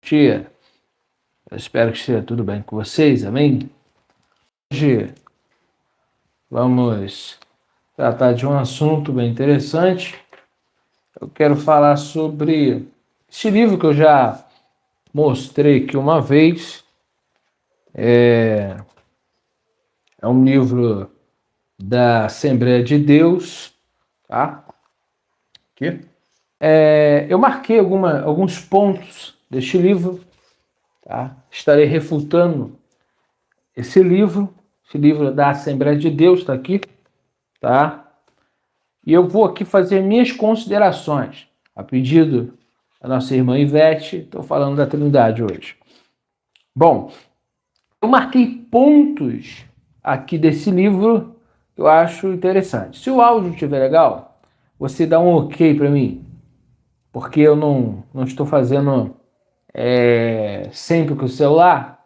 dia. Eu espero que esteja tudo bem com vocês, amém? Hoje vamos tratar de um assunto bem interessante. Eu quero falar sobre esse livro que eu já mostrei aqui uma vez. É um livro da Assembleia de Deus, tá? Aqui. Eu marquei alguns pontos deste livro, tá? Estarei refutando esse livro da Assembleia de Deus, está aqui, tá? E eu vou aqui fazer minhas considerações, a pedido da nossa irmã Ivete. Estou falando da Trindade hoje. Bom, eu marquei pontos aqui desse livro que eu acho interessante. Se o áudio estiver legal, você dá um ok para mim, porque eu não estou fazendo sempre com o celular.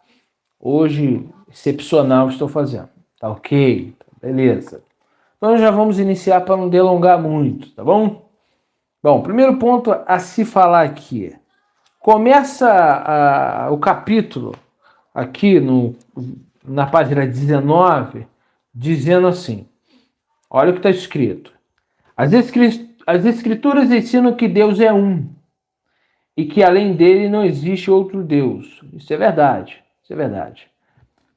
Hoje, excepcional, estou fazendo. Tá ok? Beleza. Então já vamos iniciar para não delongar muito, tá bom? Bom, primeiro ponto a se falar aqui. Começa o capítulo aqui na página 19, dizendo assim. Olha o que está escrito. As escrituras ensinam que Deus é um e que além dele não existe outro Deus. Isso é verdade. Isso é verdade.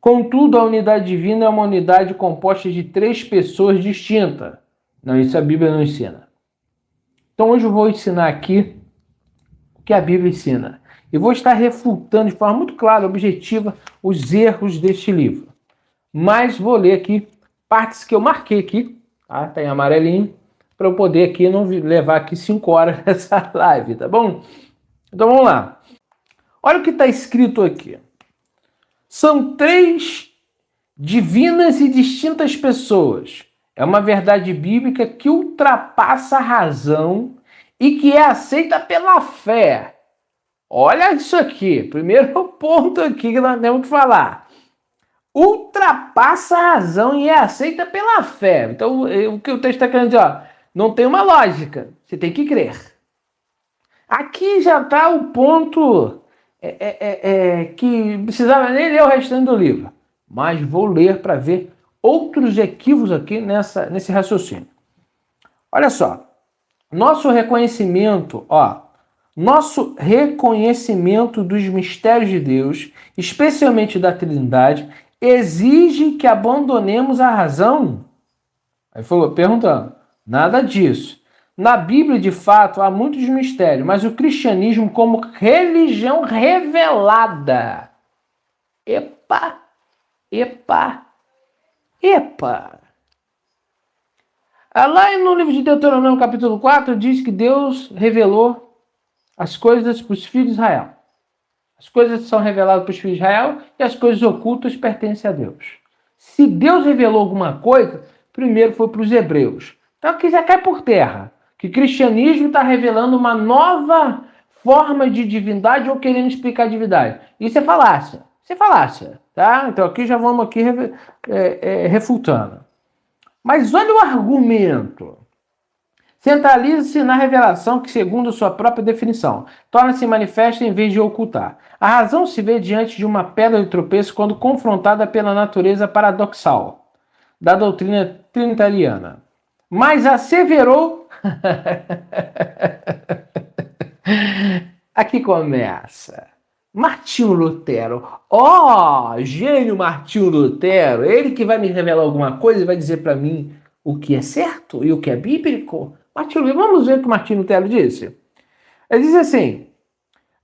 Contudo, a unidade divina é uma unidade composta de 3 pessoas distintas. Não, isso a Bíblia não ensina. Então hoje eu vou ensinar aqui o que a Bíblia ensina. E vou estar refutando de forma muito clara, objetiva, os erros deste livro. Mas vou ler aqui partes que eu marquei aqui, tá? Tá em amarelinho, para eu poder aqui não levar aqui 5 horas nessa live, tá bom? Então vamos lá. Olha o que está escrito aqui. São 3 divinas e distintas pessoas. É uma verdade bíblica que ultrapassa a razão e que é aceita pela fé. Olha isso aqui. Primeiro ponto aqui que nós temos que falar. Ultrapassa a razão e é aceita pela fé. Então, o que o texto está querendo dizer? Ó, não tem uma lógica. Você tem que crer. Aqui já está o ponto que precisava nem ler o restante do livro. Mas vou ler para ver outros equívocos aqui nesse raciocínio. Olha só. Nosso reconhecimento dos mistérios de Deus, especialmente da Trindade, exige que abandonemos a razão? Aí falou, perguntando, nada disso. Na Bíblia, de fato, há muitos mistérios, mas o cristianismo como religião revelada. Epa! Lá no livro de Deuteronômio, capítulo 4, diz que Deus revelou as coisas para os filhos de Israel. As coisas são reveladas para os filhos de Israel e as coisas ocultas pertencem a Deus. Se Deus revelou alguma coisa, primeiro foi para os hebreus. Então aqui já cai por terra que o cristianismo está revelando uma nova forma de divindade ou querendo explicar a divindade. Isso é falácia. Isso é falácia. Tá? Então aqui já vamos aqui refutando. Mas olha o argumento. Centraliza-se na revelação que, segundo sua própria definição, torna-se manifesta em vez de ocultar. A razão se vê diante de uma pedra de tropeço quando confrontada pela natureza paradoxal da doutrina trinitariana. Mas asseverou... Aqui começa. Martinho Lutero. Gênio Martinho Lutero. Ele que vai me revelar alguma coisa e vai dizer para mim o que é certo e o que é bíblico. Vamos ver o que Martinho Lutero disse. Ele diz assim,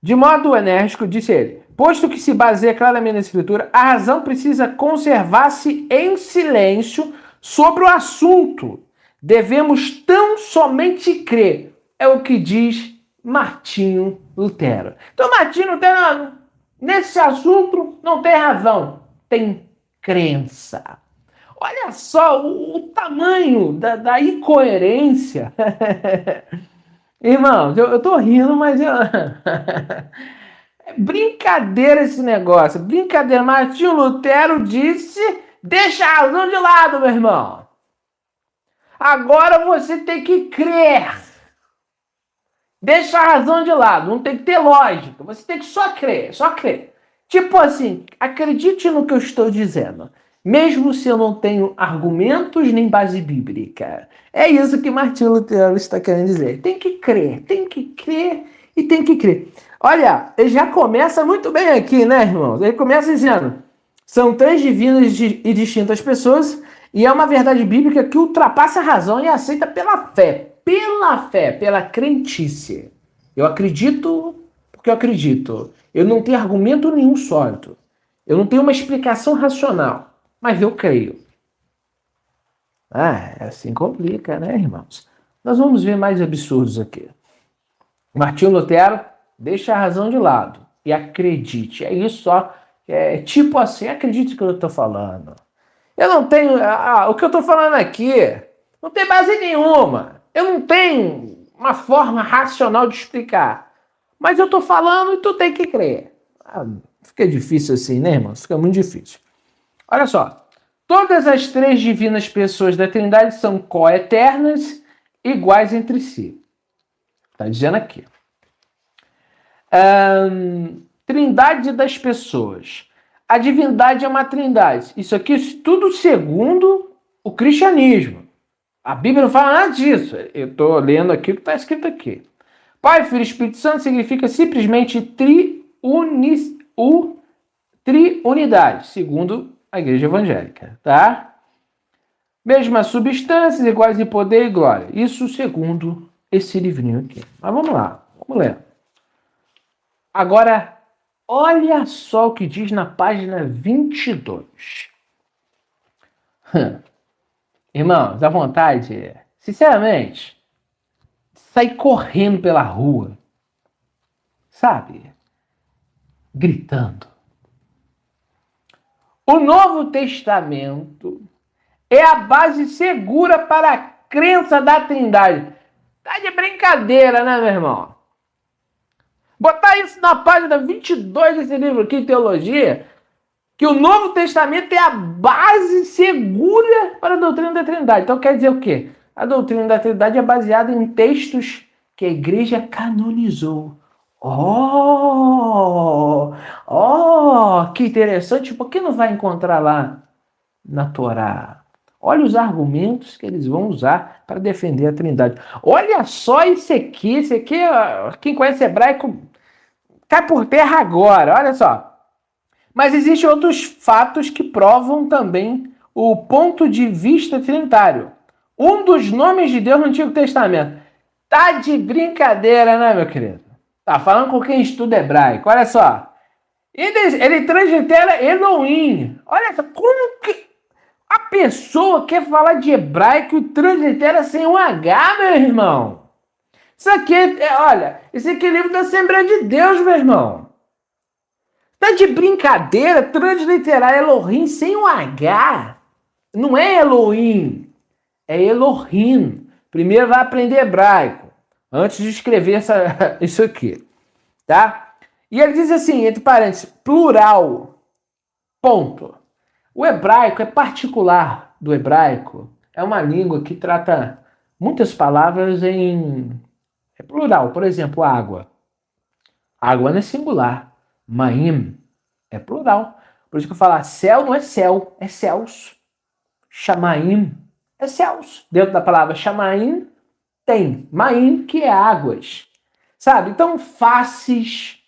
de modo enérgico, disse ele, posto que se baseia claramente na Escritura, a razão precisa conservar-se em silêncio sobre o assunto. Devemos tão somente crer. É o que diz Martinho Lutero. Então, Martinho Lutero, nesse assunto, não tem razão. Tem crença. Olha só o tamanho da incoerência. Irmãos, eu tô rindo, mas é brincadeira esse negócio. Brincadeira. Martinho Lutero disse, deixa a razão de lado, meu irmão. Agora você tem que crer. Deixa a razão de lado, não tem que ter lógica. Você tem que só crer, só crer. Tipo assim, acredite no que eu estou dizendo, mesmo se eu não tenho argumentos nem base bíblica. É isso que Martinho Lutero está querendo dizer. Tem que crer e tem que crer. Olha, ele já começa muito bem aqui, né, irmãos? Ele começa dizendo: são três divinas e distintas pessoas, e é uma verdade bíblica que ultrapassa a razão e é aceita pela fé. Pela fé, pela crentice. Eu acredito porque eu acredito. Eu não tenho argumento nenhum sólido. Eu não tenho uma explicação racional. Mas eu creio. Assim complica, né, irmãos? Nós vamos ver mais absurdos aqui. Martinho Lutero deixa a razão de lado e acredite. É isso só. É tipo assim, acredite no que eu estou falando. Eu não tenho. O que eu estou falando aqui não tem base nenhuma. Eu não tenho uma forma racional de explicar. Mas eu estou falando e tu tem que crer. Fica difícil assim, né, irmãos? Fica muito difícil. Olha só. Todas as três divinas pessoas da Trindade são coeternas, iguais entre si. Está dizendo aqui. Trindade das pessoas. A divindade é uma trindade. Isso aqui tudo segundo o cristianismo. A Bíblia não fala nada disso. Eu estou lendo aqui o que está escrito aqui. Pai, Filho e Espírito Santo significa simplesmente triunidade, segundo a igreja evangélica, tá? Mesmas substâncias, iguais em poder e glória. Isso segundo esse livrinho aqui. Mas vamos lá, vamos ler. Agora, olha só o que diz na página 22. Irmãos, dá vontade, sinceramente, sair correndo pela rua, sabe? Gritando. O Novo Testamento é a base segura para a crença da Trindade. Tá de brincadeira, né, meu irmão? Botar isso na página 22 desse livro aqui, Teologia, que o Novo Testamento é a base segura para a doutrina da Trindade. Então quer dizer o quê? A doutrina da Trindade é baseada em textos que a igreja canonizou. Que interessante. Por que não vai encontrar lá na Torá? Olha os argumentos que eles vão usar para defender a Trindade. Olha só isso aqui. Isso aqui, quem conhece hebraico, cai por terra agora. Olha só. Mas existem outros fatos que provam também o ponto de vista trinitário. Um dos nomes de Deus no Antigo Testamento. Tá de brincadeira, né, meu querido? Tá falando com quem estuda hebraico. Olha só. Ele translitera Elohim. Olha só, como que a pessoa quer falar de hebraico e translitera sem um H, meu irmão? Isso aqui, olha, esse aqui é livro da Assembleia de Deus, meu irmão. Tá de brincadeira transliterar Elohim sem um H? Não é Elohim, é Elohim. Primeiro vai aprender hebraico, antes de escrever isso aqui, tá? E ele diz assim, entre parênteses, plural, ponto. O hebraico é particular do hebraico, é uma língua que trata muitas palavras em plural. Por exemplo, água. Água não é singular. Maim é plural. Por isso que eu falo, céu não é céu, é céus. Chamaim é céus. Dentro da palavra chamaim tem maim, que é águas. Sabe? Então, faces,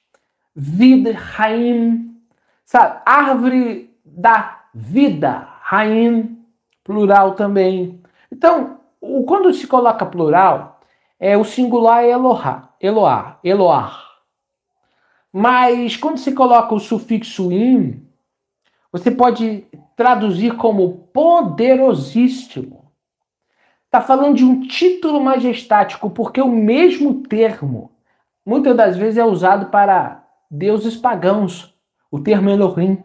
vida, raim, sabe? Árvore da vida, raim, plural também. Então, quando se coloca plural, o singular é Eloar. Mas quando se coloca o sufixo im, você pode traduzir como poderosíssimo. Está falando de um título majestático, porque o mesmo termo, muitas das vezes, é usado para deuses pagãos. O termo Elohim,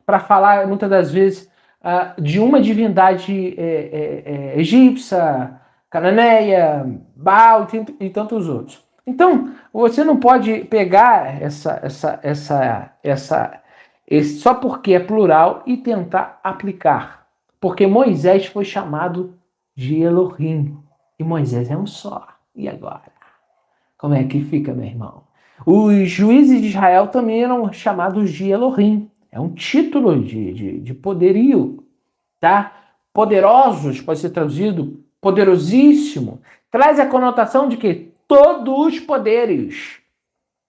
para falar, muitas das vezes, de uma divindade egípcia, cananeia, Baal e tantos outros. Então, você não pode pegar só porque é plural e tentar aplicar. Porque Moisés foi chamado de Elohim. E Moisés é um só. E agora? Como é que fica, meu irmão? Os juízes de Israel também eram chamados de Elohim. É um título de poderio, tá? Poderosos, pode ser traduzido, poderosíssimo. Traz a conotação de que todos os poderes.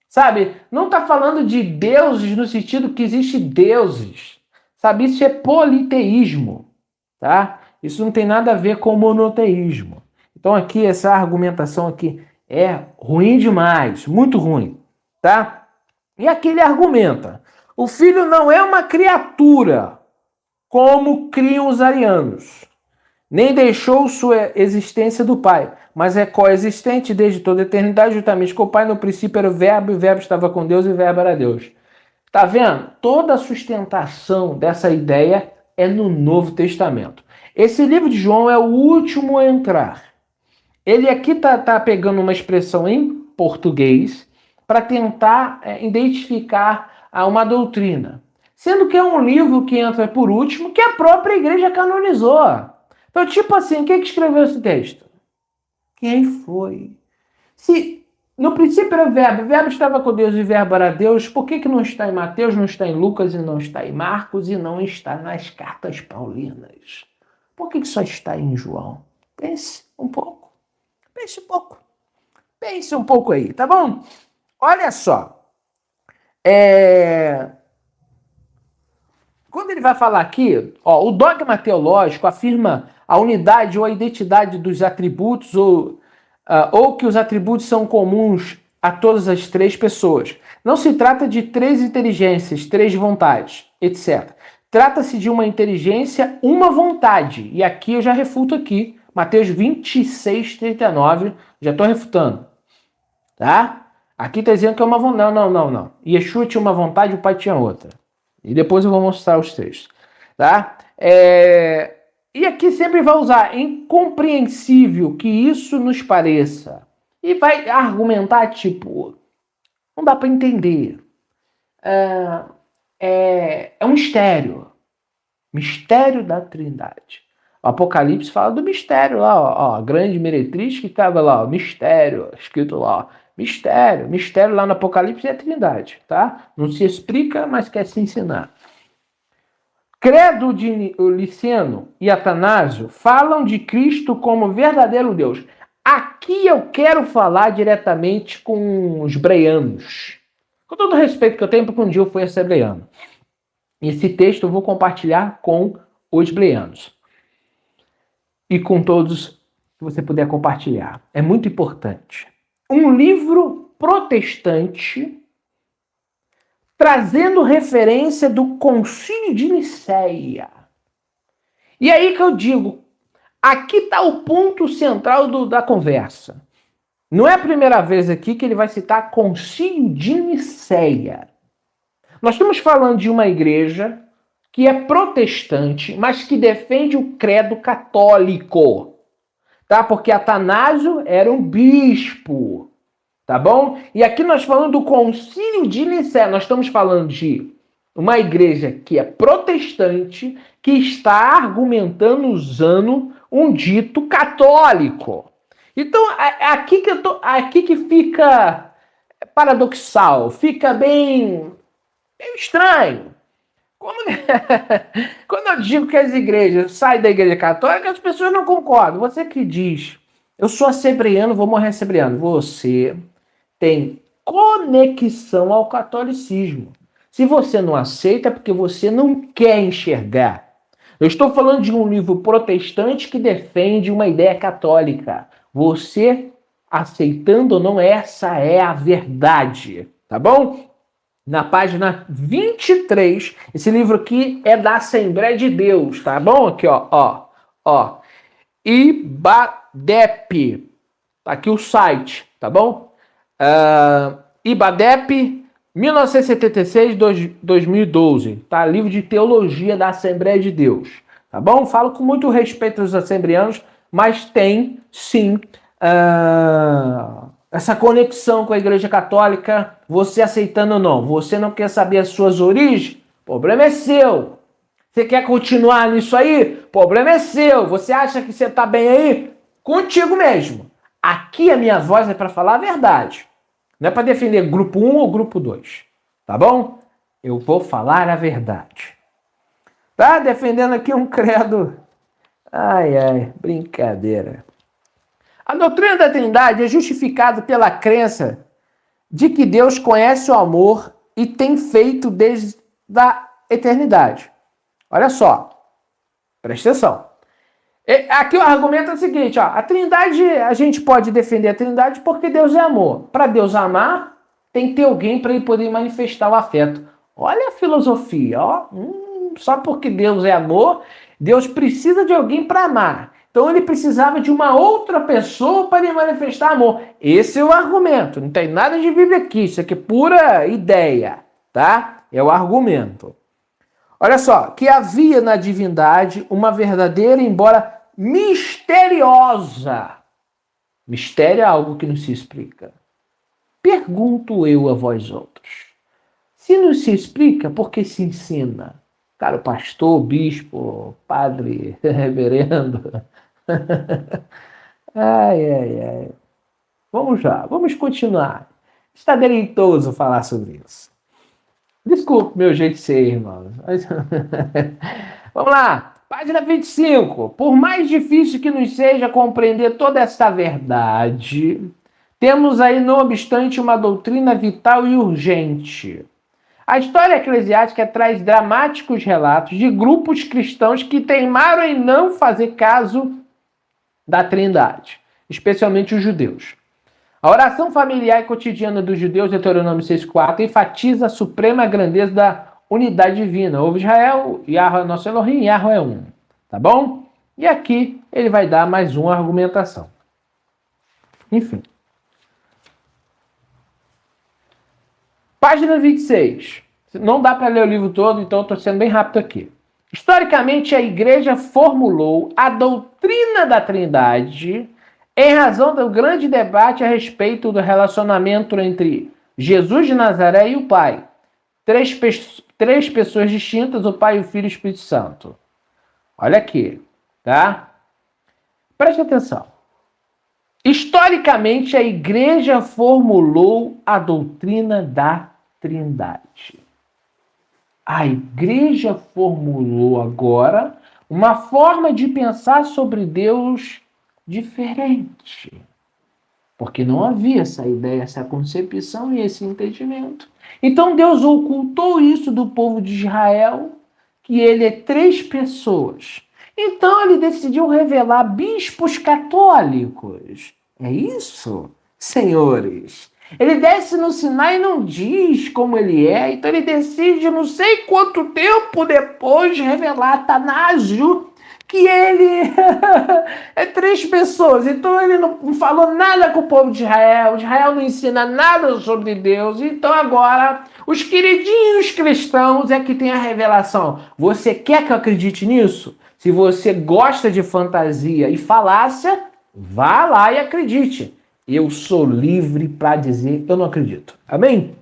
Sabe? Não está falando de deuses no sentido que existe deuses. Sabe? Isso é politeísmo, tá? Isso não tem nada a ver com monoteísmo. Então aqui, essa argumentação aqui é ruim demais, muito ruim, tá? E aqui ele argumenta: o filho não é uma criatura, como criam os arianos, nem deixou sua existência do pai, mas é coexistente desde toda a eternidade, juntamente com o pai. No princípio era o verbo, e o verbo estava com Deus, e o verbo era Deus. Tá vendo? Toda a sustentação dessa ideia é no Novo Testamento. Esse livro de João é o último a entrar. Ele aqui tá pegando uma expressão em português para tentar identificar uma doutrina. Sendo que é um livro que entra por último, que a própria igreja canonizou. Então, tipo assim, quem que escreveu esse texto? Quem foi? Se no princípio era o verbo estava com Deus e o verbo era Deus, por que não está em Mateus, não está em Lucas e não está em Marcos e não está nas cartas paulinas? Por que só está em João? Pense um pouco. Pense um pouco. Pense um pouco aí, tá bom? Olha só. Quando ele vai falar aqui, o dogma teológico afirma a unidade ou a identidade dos atributos ou que os atributos são comuns a todas as três pessoas. Não se trata de três inteligências, três vontades, etc. Trata-se de uma inteligência, uma vontade. E aqui eu já refuto aqui, Mateus 26, 39, já estou refutando. Tá? Aqui está dizendo que é uma vontade. Não. Yeshua tinha uma vontade e o pai tinha outra. E depois eu vou mostrar os textos. Tá? E aqui sempre vai usar incompreensível que isso nos pareça. E vai argumentar tipo, não dá para entender. É um mistério. Mistério da Trindade. O Apocalipse fala do mistério lá, a grande meretriz que estava lá, mistério, escrito lá, mistério. Mistério lá no Apocalipse é a Trindade, tá? Não se explica, mas quer se ensinar. Credo de Liceno e Atanásio falam de Cristo como verdadeiro Deus. Aqui eu quero falar diretamente com os breanos. Com todo o respeito que eu tenho, porque um dia eu fui assembleano. Esse texto eu vou compartilhar com os breanos. E com todos que você puder compartilhar. É muito importante. Um livro protestante trazendo referência do Concílio de Nicéia. E aí que eu digo, aqui está o ponto central da conversa. Não é a primeira vez aqui que ele vai citar Concílio de Nicéia. Nós estamos falando de uma igreja que é protestante, mas que defende o credo católico, tá? Porque Atanásio era um bispo, tá bom? E aqui nós falando do Concílio de Nicéia, nós estamos falando de uma igreja que é protestante, que está argumentando usando um dito católico. Então, aqui que fica paradoxal, fica bem estranho. Quando eu digo que as igrejas saem da igreja católica, as pessoas não concordam. Você que diz, eu sou assembleano, vou morrer assembleano. Você tem conexão ao catolicismo. Se você não aceita, é porque você não quer enxergar. Eu estou falando de um livro protestante que defende uma ideia católica. Você aceitando ou não, essa é a verdade. Tá bom? Na página 23, esse livro aqui é da Assembleia de Deus, tá bom? Aqui, ó. IBADEP. Tá aqui o site, tá bom? IBADEP 1976-2012. Tá? Livro de teologia da Assembleia de Deus, tá bom? Falo com muito respeito aos assembleanos, mas tem, sim, essa conexão com a Igreja Católica, você aceitando ou não. Você não quer saber as suas origens? O problema é seu. Você quer continuar nisso aí? O problema é seu. Você acha que você está bem aí? Contigo mesmo. Aqui a minha voz é para falar a verdade. Não é para defender grupo 1 ou grupo 2. Tá bom? Eu vou falar a verdade. Tá defendendo aqui um credo. Ai, brincadeira. A doutrina da Trindade é justificada pela crença de que Deus conhece o amor e tem feito desde a eternidade. Olha só, presta atenção. Aqui o argumento é o seguinte, ó, a Trindade, a gente pode defender a Trindade porque Deus é amor. Para Deus amar, tem que ter alguém para ele poder manifestar o afeto. Olha a filosofia, ó. Só porque Deus é amor, Deus precisa de alguém para amar. Então ele precisava de uma outra pessoa para lhe manifestar amor. Esse é o argumento. Não tem nada de Bíblia aqui. Isso aqui é pura ideia, tá? É o argumento. Olha só, que havia na divindade uma verdadeira, embora misteriosa. Mistério é algo que não se explica. Pergunto eu a vós outros. Se não se explica, por que se ensina? Cara, pastor, bispo, padre, reverendo. Ai. Vamos lá, vamos continuar. Está deleitoso falar sobre isso. Desculpe meu jeito de ser, irmãos. Vamos lá, página 25. Por mais difícil que nos seja compreender toda esta verdade, temos aí, não obstante, uma doutrina vital e urgente. A história eclesiástica traz dramáticos relatos de grupos cristãos que teimaram em não fazer caso da Trindade, especialmente os judeus. A oração familiar e cotidiana dos judeus, Deuteronômio 6,4, enfatiza a suprema grandeza da unidade divina. Ouve Israel, Yahweh é nosso Elohim, Yahweh é um. Tá bom? E aqui ele vai dar mais uma argumentação. Enfim. Página 26. Não dá para ler o livro todo, então estou sendo bem rápido aqui. Historicamente, a igreja formulou a doutrina da Trindade em razão do grande debate a respeito do relacionamento entre Jesus de Nazaré e o Pai. Três pessoas distintas, o Pai, o Filho e o Espírito Santo. Olha aqui, tá? Preste atenção. Historicamente, a igreja formulou a doutrina da Trindade. A igreja formulou agora uma forma de pensar sobre Deus diferente. Porque não havia essa ideia, essa concepção e esse entendimento. Então Deus ocultou isso do povo de Israel, que ele é três pessoas. Então ele decidiu revelar bispos católicos. É isso, senhores. Ele desce no Sinai e não diz como ele é. Então ele decide, não sei quanto tempo depois, revelar a Atanásio que ele é três pessoas. Então ele não falou nada com o povo de Israel. Israel não ensina nada sobre Deus. Então agora os queridinhos cristãos é que tem a revelação. Você quer que eu acredite nisso? Se você gosta de fantasia e falácia, vá lá e acredite. Eu sou livre para dizer eu não acredito. Amém?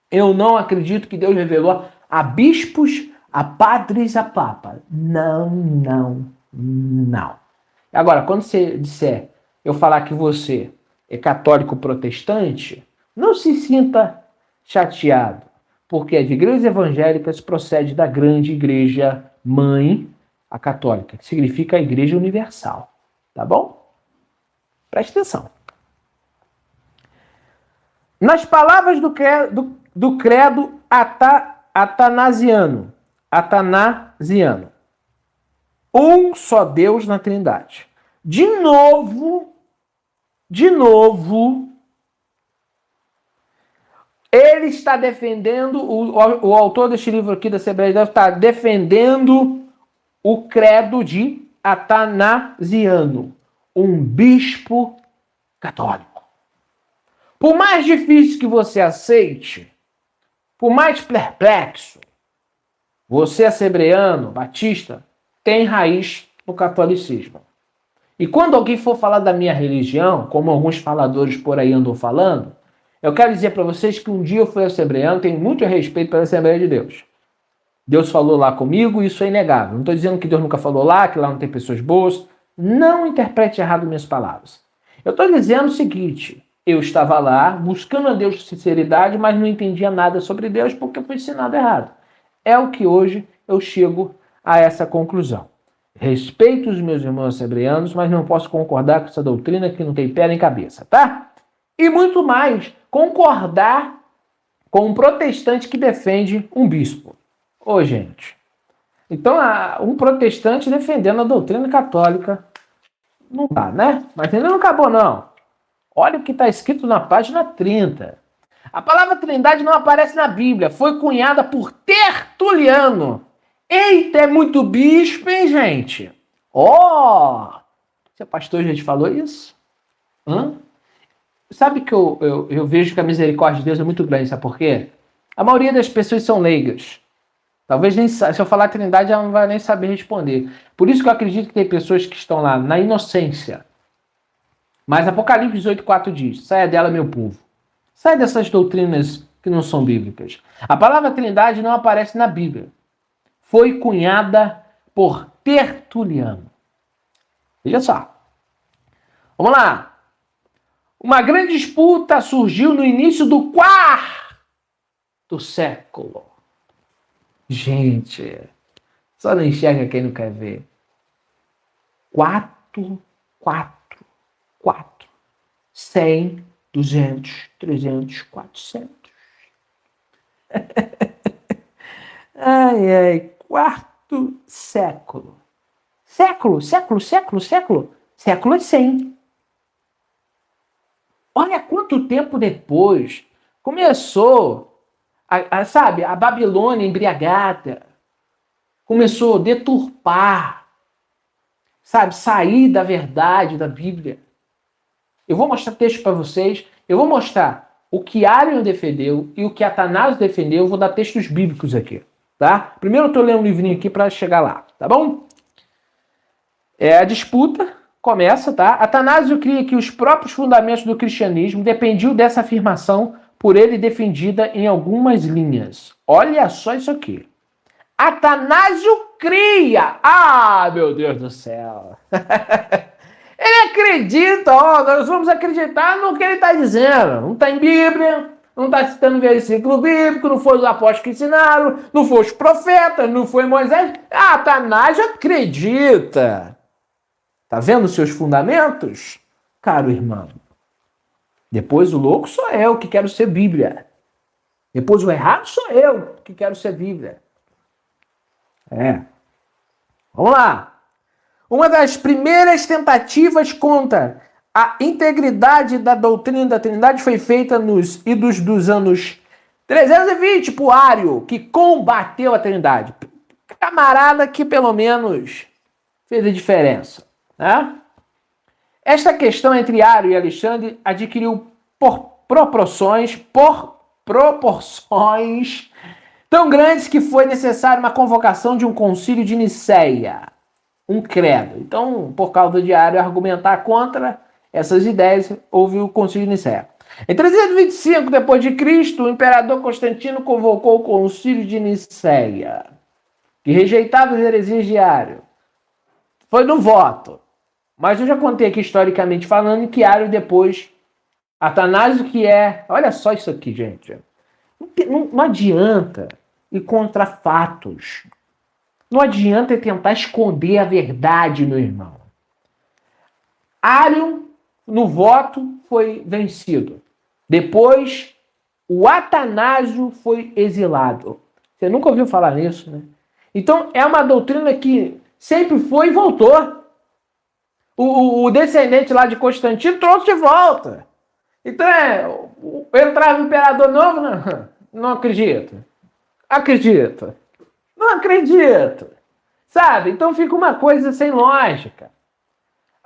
Eu não acredito que Deus revelou a bispos, a padres, a papa. Não. Agora, quando você disser, eu falar que você é católico protestante, não se sinta chateado, porque as igrejas evangélicas procedem da grande igreja mãe, a católica, que significa a igreja universal. Tá bom? Preste atenção. Nas palavras do credo atanasiano, um só Deus na Trindade. De novo, ele está defendendo, o autor deste livro aqui da Assembleia de Deus está defendendo o credo de Atanasiano, um bispo católico. Por mais difícil que você aceite, por mais perplexo, você assembleano, batista, tem raiz no catolicismo. E quando alguém for falar da minha religião, como alguns faladores por aí andam falando, eu quero dizer para vocês que um dia eu fui assembleano, tenho muito respeito pela Assembleia de Deus. Deus falou lá comigo, isso é inegável. Não estou dizendo que Deus nunca falou lá, que lá não tem pessoas boas. Não interprete errado minhas palavras. Eu estou dizendo o seguinte, eu estava lá buscando a Deus com sinceridade, mas não entendia nada sobre Deus porque eu fui ensinado errado. É o que hoje eu chego a essa conclusão. Respeito os meus irmãos hebreanos, mas não posso concordar com essa doutrina que não tem pé nem cabeça, tá? E muito mais, concordar com um protestante que defende um bispo. Ô, gente. Então, um protestante defendendo a doutrina católica não dá, né? Mas ainda não acabou, não. Olha o que está escrito na página 30. A palavra Trindade não aparece na Bíblia. Foi cunhada por Tertuliano. Eita, é muito bispo, hein, gente? Ó! Seu pastor já te falou isso? Hã? Sabe que eu vejo que a misericórdia de Deus é muito grande, sabe por quê? A maioria das pessoas são leigas. Talvez nem se eu falar Trindade, ela não vai nem saber responder. Por isso que eu acredito que tem pessoas que estão lá na inocência. Mas Apocalipse 18:4 diz: saia dela, meu povo. Saia dessas doutrinas que não são bíblicas. A palavra Trindade não aparece na Bíblia. Foi cunhada por Tertuliano. Veja só. Vamos lá. Uma grande disputa surgiu no início do quarto século. Gente, só não enxerga quem não quer ver. 4, 100, 200, 300, 400. Ai, quarto século. Século é 100. Olha quanto tempo depois começou a Babilônia embriagada, começou a deturpar, sair da verdade da Bíblia. Eu vou mostrar texto para vocês, eu vou mostrar o que Arion defendeu e o que Atanásio defendeu, eu vou dar textos bíblicos aqui, tá? Primeiro eu estou lendo um livrinho aqui para chegar lá, tá bom? A disputa começa, tá? Atanásio cria que os próprios fundamentos do cristianismo dependiam dessa afirmação por ele defendida em algumas linhas. Olha só isso aqui. Atanásio cria. Ah, meu Deus do céu. Ele acredita, nós vamos acreditar no que ele está dizendo. Não está em Bíblia, não está citando versículo bíblico, não foi os apóstolos que ensinaram, não foi os profetas, não foi Moisés. Atanásio acredita. Tá vendo os seus fundamentos? Caro irmão. Depois o louco sou eu que quero ser Bíblia. Depois o errado sou eu que quero ser Bíblia. Vamos lá. Uma das primeiras tentativas contra a integridade da doutrina da Trindade foi feita nos idos dos anos 320 por Ário, que combateu a Trindade. Camarada que pelo menos fez a diferença. Né? Esta questão entre Ário e Alexandre adquiriu proporções tão grandes que foi necessária uma convocação de um concílio de Nicéia, um credo. Então, por causa de Ário argumentar contra essas ideias, houve o concílio de Nicéia. Em 325 d.C., o imperador Constantino convocou o concílio de Nicéia, que rejeitava as heresias de Ário. Foi no voto. Mas eu já contei aqui, historicamente falando, que Ário depois, Atanásio que olha só isso aqui, gente. Não adianta ir contra fatos. Não adianta tentar esconder a verdade, meu irmão. Ário, no voto, foi vencido. Depois, o Atanásio foi exilado. Você nunca ouviu falar nisso, né? Então, é uma doutrina que sempre foi e voltou. O descendente lá de Constantino trouxe de volta. Então, entrava o imperador novo, não acredito. Acredito. Não acredito. Sabe? Então fica uma coisa sem lógica.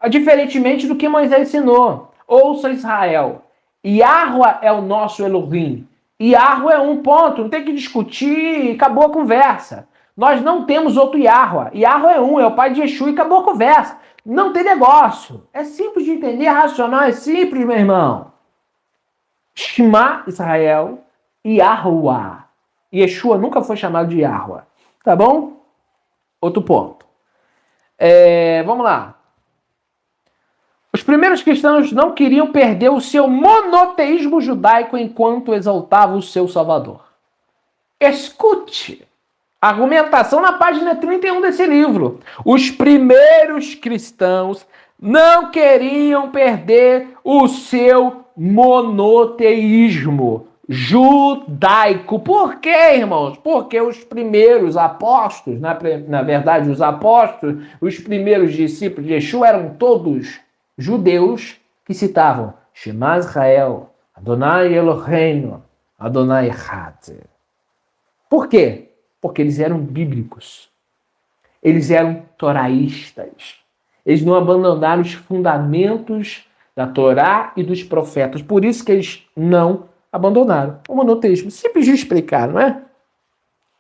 Diferentemente do que Moisés ensinou. Ouça Israel. Yahweh é o nosso Elohim. Yahweh é um ponto. Não tem que discutir e acabou a conversa. Nós não temos outro Yahweh. Yahweh é um, é o pai de Yeshua e acabou a conversa. Não tem negócio. É simples de entender, racional, é simples, meu irmão. Shema Israel, Yahweh. Yeshua nunca foi chamado de Yahweh. Tá bom? Outro ponto. Vamos lá. primeiros cristãos não queriam perder o seu monoteísmo judaico enquanto exaltavam o seu Salvador. Escute a argumentação na página 31 desse livro. Os primeiros cristãos não queriam perder o seu monoteísmo judaico. Por quê, irmãos? Porque os primeiros apóstolos, na verdade, os apóstolos, os primeiros discípulos de Yeshua eram todos judeus que citavam Shema Israel, Adonai Eloheinu, Adonai Echad. Por quê? Porque eles eram bíblicos. Eles eram toraístas. Eles não abandonaram os fundamentos da Torá e dos profetas. Por isso que eles não abandonaram o monoteísmo. Simples de explicar, não é?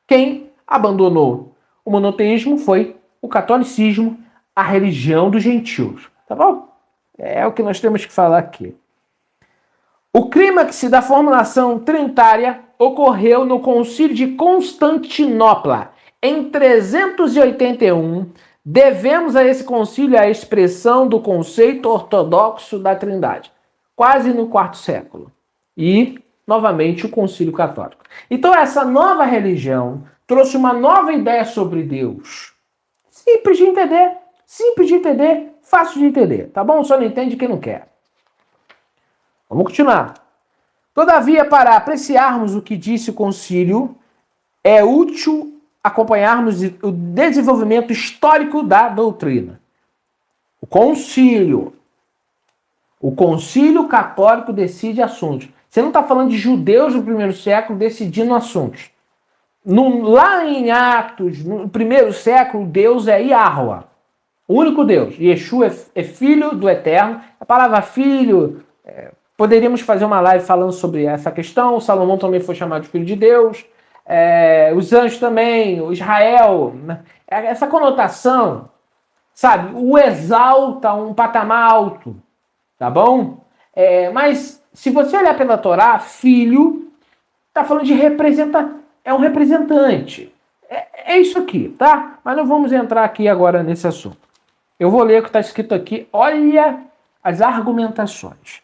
Quem abandonou o monoteísmo foi o catolicismo, a religião dos gentios. Tá bom? É o que nós temos que falar aqui. O clímax da formulação trinitária ocorreu no Concílio de Constantinopla, em 381. Devemos a esse concílio a expressão do conceito ortodoxo da Trindade, quase no IV século. E, novamente, o Concílio Católico. Então, essa nova religião trouxe uma nova ideia sobre Deus. Simples de entender, fácil de entender, tá bom? Só não entende quem não quer. Vamos continuar. Todavia, para apreciarmos o que disse o concílio, é útil acompanharmos o desenvolvimento histórico da doutrina. O concílio católico decide assuntos. Você não está falando de judeus do primeiro século decidindo assuntos. Lá em Atos, no primeiro século, Deus é Yahweh, o único Deus. Yeshua é filho do Eterno. A palavra filho, poderíamos fazer uma live falando sobre essa questão. O Salomão também foi chamado de filho de Deus. Os anjos também, o Israel. Essa conotação, sabe, o exalta a um patamar alto. Tá bom? Mas se você olhar pela Torá, filho está falando de é um representante. É isso aqui, tá? Mas não vamos entrar aqui agora nesse assunto. Eu vou ler o que está escrito aqui. Olha as argumentações.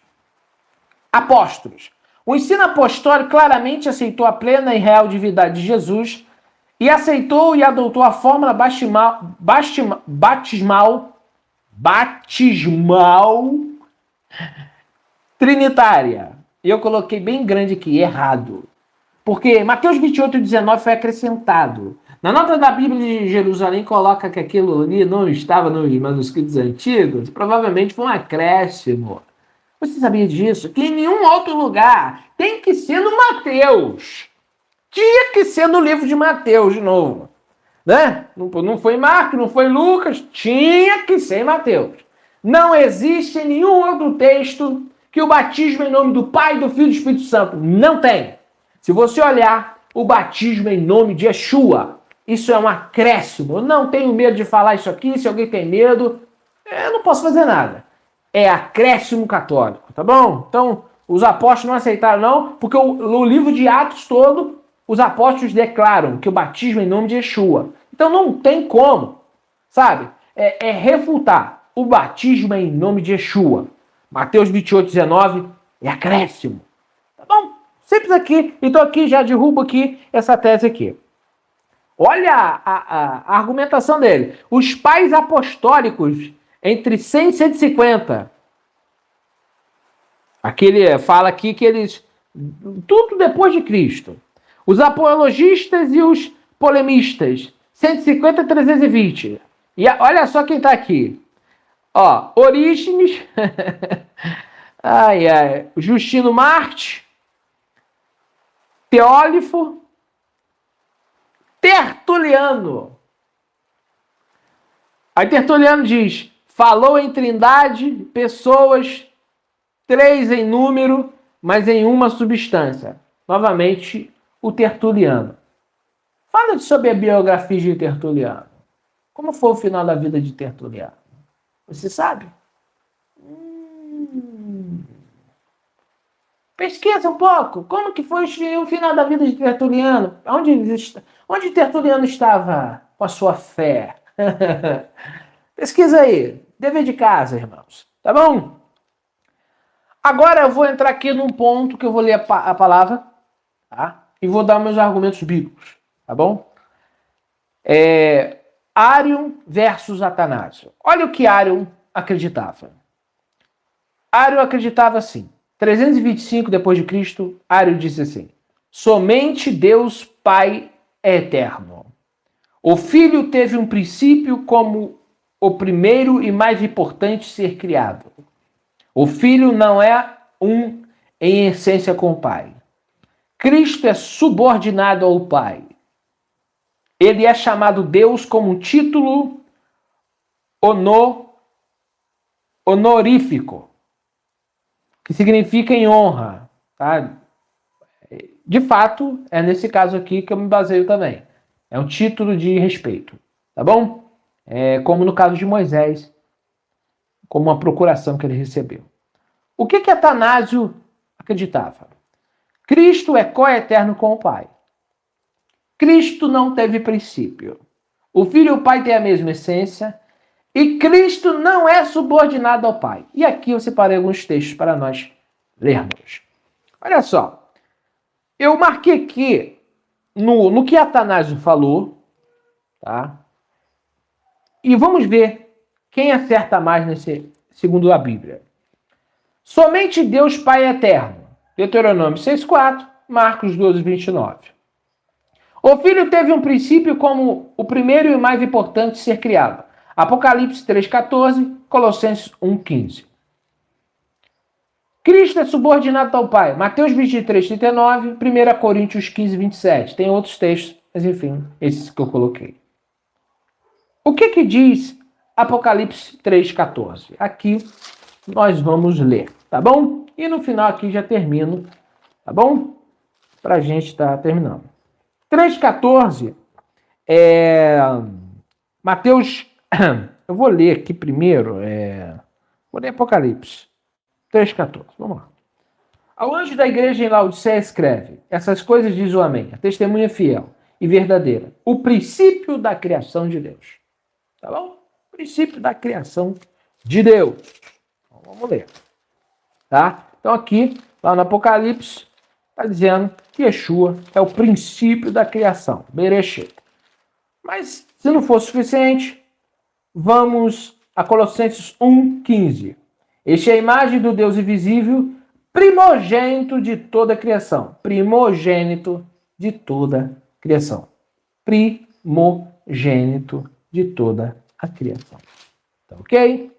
Apóstolos. O ensino apostólico claramente aceitou a plena e real divindade de Jesus e aceitou e adotou a fórmula batismal trinitária. E eu coloquei bem grande aqui, errado. Porque Mateus 28:19 foi acrescentado. Na nota da Bíblia de Jerusalém coloca que aquilo ali não estava nos manuscritos antigos. Provavelmente foi um acréscimo. Você sabia disso? Que em nenhum outro lugar tem que ser no Mateus. Tinha que ser no livro de Mateus de novo. Né? Não foi Marcos, não foi Lucas. Tinha que ser em Mateus. Não existe em nenhum outro texto que o batismo em nome do Pai, do Filho e do Espírito Santo. Não tem. Se você olhar o batismo em nome de Yeshua, isso é um acréscimo. Eu não tenho medo de falar isso aqui. Se alguém tem medo, eu não posso fazer nada. É acréscimo católico, tá bom? Então, os apóstolos não aceitaram não, porque o livro de Atos todo, os apóstolos declaram que o batismo é em nome de Yeshua. Então não tem como, sabe? Refutar. O batismo é em nome de Yeshua. Mateus 28:19 é acréscimo. Tá bom? Simples aqui. Então aqui já derrubo aqui essa tese aqui. Olha a argumentação dele. Os pais apostólicos entre 100 e 150. Aqui ele fala aqui que eles... Tudo depois de Cristo. Os apologistas e os polemistas. 150 a 320. E olha só quem está aqui. Ó, Orígenes. Justino Marte. Teólifo. Tertuliano. Aí Tertuliano diz... Falou em trindade, pessoas, 3 em número, mas em uma substância. Novamente, o Tertuliano. Fala sobre a biografia de Tertuliano. Como foi o final da vida de Tertuliano? Você sabe? Pesquisa um pouco. Como que foi o final da vida de Tertuliano? Onde Tertuliano estava com a sua fé? Pesquisa aí. Dever de casa, irmãos. Tá bom? Agora eu vou entrar aqui num ponto que eu vou ler a palavra, tá? E vou dar meus argumentos bíblicos, tá bom? Arion versus Atanásio. Olha o que Arion acreditava. Arion acreditava assim. 325 depois de Cristo, Arion disse assim: somente Deus Pai é eterno. O Filho teve um princípio como o primeiro e mais importante ser criado. O Filho não é um em essência com o Pai. Cristo é subordinado ao Pai. Ele é chamado Deus como um título honorífico, que significa em honra. Tá? De fato, é nesse caso aqui que eu me baseio também. É um título de respeito, tá bom? Como no caso de Moisés, como uma procuração que ele recebeu. O que Atanásio acreditava? Cristo é coeterno com o Pai. Cristo não teve princípio. O Filho e o Pai têm a mesma essência e Cristo não é subordinado ao Pai. E aqui eu separei alguns textos para nós lermos. Olha só, eu marquei aqui no que Atanásio falou, tá? E vamos ver quem acerta mais nesse, segundo a Bíblia. Somente Deus Pai é eterno. Deuteronômio 6,4, Marcos 12, 29. O Filho teve um princípio como o primeiro e o mais importante ser criado. Apocalipse 3,14, Colossenses 1,15. Cristo é subordinado ao Pai. Mateus 23, 39, 1 Coríntios 15, 27. Tem outros textos, mas enfim, esses que eu coloquei. O que diz Apocalipse 3,14? Aqui nós vamos ler, tá bom? E no final aqui já termino, tá bom? Pra gente estar terminando. 3,14 Mateus, eu vou ler aqui primeiro, vou ler Apocalipse 3,14, vamos lá. Ao anjo da igreja em Laodiceia escreve: essas coisas diz o Amém, a testemunha fiel e verdadeira, o princípio da criação de Deus. Tá bom? O princípio da criação de Deus. Então, vamos ler. Tá? Então aqui, lá no Apocalipse, está dizendo que Yeshua é o princípio da criação. Bereshit. Mas, se não for suficiente, vamos a Colossenses 1,15. Este é a imagem do Deus invisível, primogênito de toda a criação. Primogênito de toda a criação. Primogênito de toda a criação. Tá ok?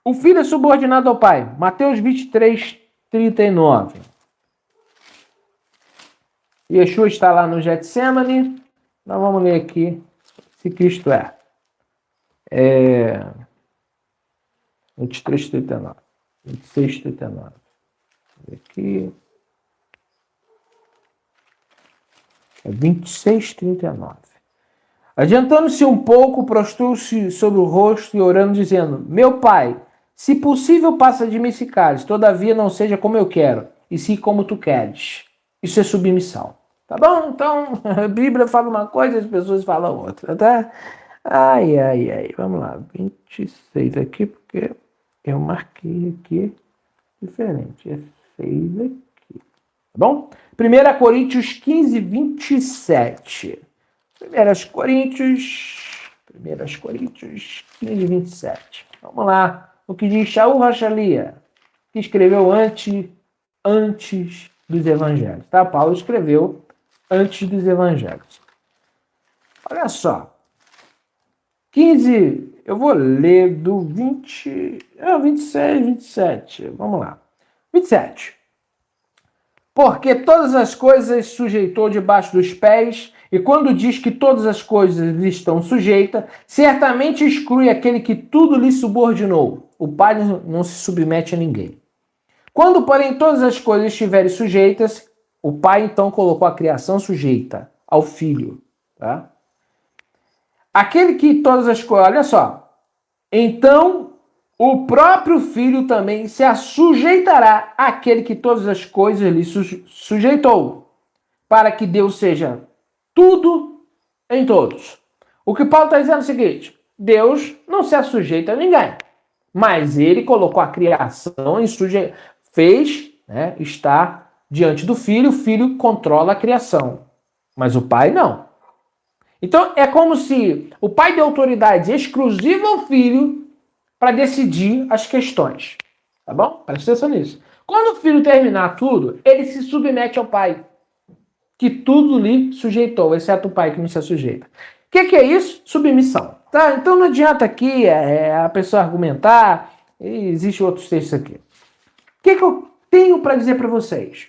O Filho é subordinado ao Pai. Mateus 23, 39. Yeshua está lá no Getsemane. Nós vamos ler aqui se Cristo é. 23, 39. 26, 39. Aqui. 26, 39. Adiantando-se um pouco, prostrou-se sobre o rosto e orando, dizendo: meu Pai, se possível, passa de mim esse cálice, todavia não seja como eu quero, e sim como tu queres. Isso é submissão. Tá bom? Então, a Bíblia fala uma coisa e as pessoas falam outra, tá? Ai. Vamos lá. 26 aqui, porque eu marquei aqui diferente. É 6 aqui. Tá bom? 1 Coríntios 15, 27. 1 Coríntios 15, 27. Vamos lá. O que diz Shaul Rachalia, que escreveu antes dos evangelhos. Tá? Paulo escreveu antes dos evangelhos. Olha só. 15, eu vou ler do 26, 27. Vamos lá. 27. Porque todas as coisas sujeitou debaixo dos pés, e quando diz que todas as coisas lhe estão sujeitas, certamente exclui aquele que tudo lhe subordinou. O Pai não se submete a ninguém. Quando, porém, todas as coisas estiverem sujeitas, o Pai então colocou a criação sujeita ao Filho. Tá? Aquele que todas as coisas... Olha só. Então, o próprio Filho também se assujeitará àquele que todas as coisas lhe sujeitou, para que Deus seja tudo em todos. O que Paulo está dizendo é o seguinte: Deus não se assujeita a ninguém. mas ele colocou a criação em fez, né, está diante do filho, o filho controla a criação, mas o pai não. Então é como se o pai deu autoridade exclusiva ao filho para decidir as questões, tá bom? Presta atenção nisso. Quando o filho terminar tudo, ele se submete ao pai, que tudo lhe sujeitou, exceto o pai que não se sujeita. O que é isso? Submissão. Tá? Então não adianta aqui a pessoa argumentar, existem outros textos aqui. O que eu tenho para dizer para vocês?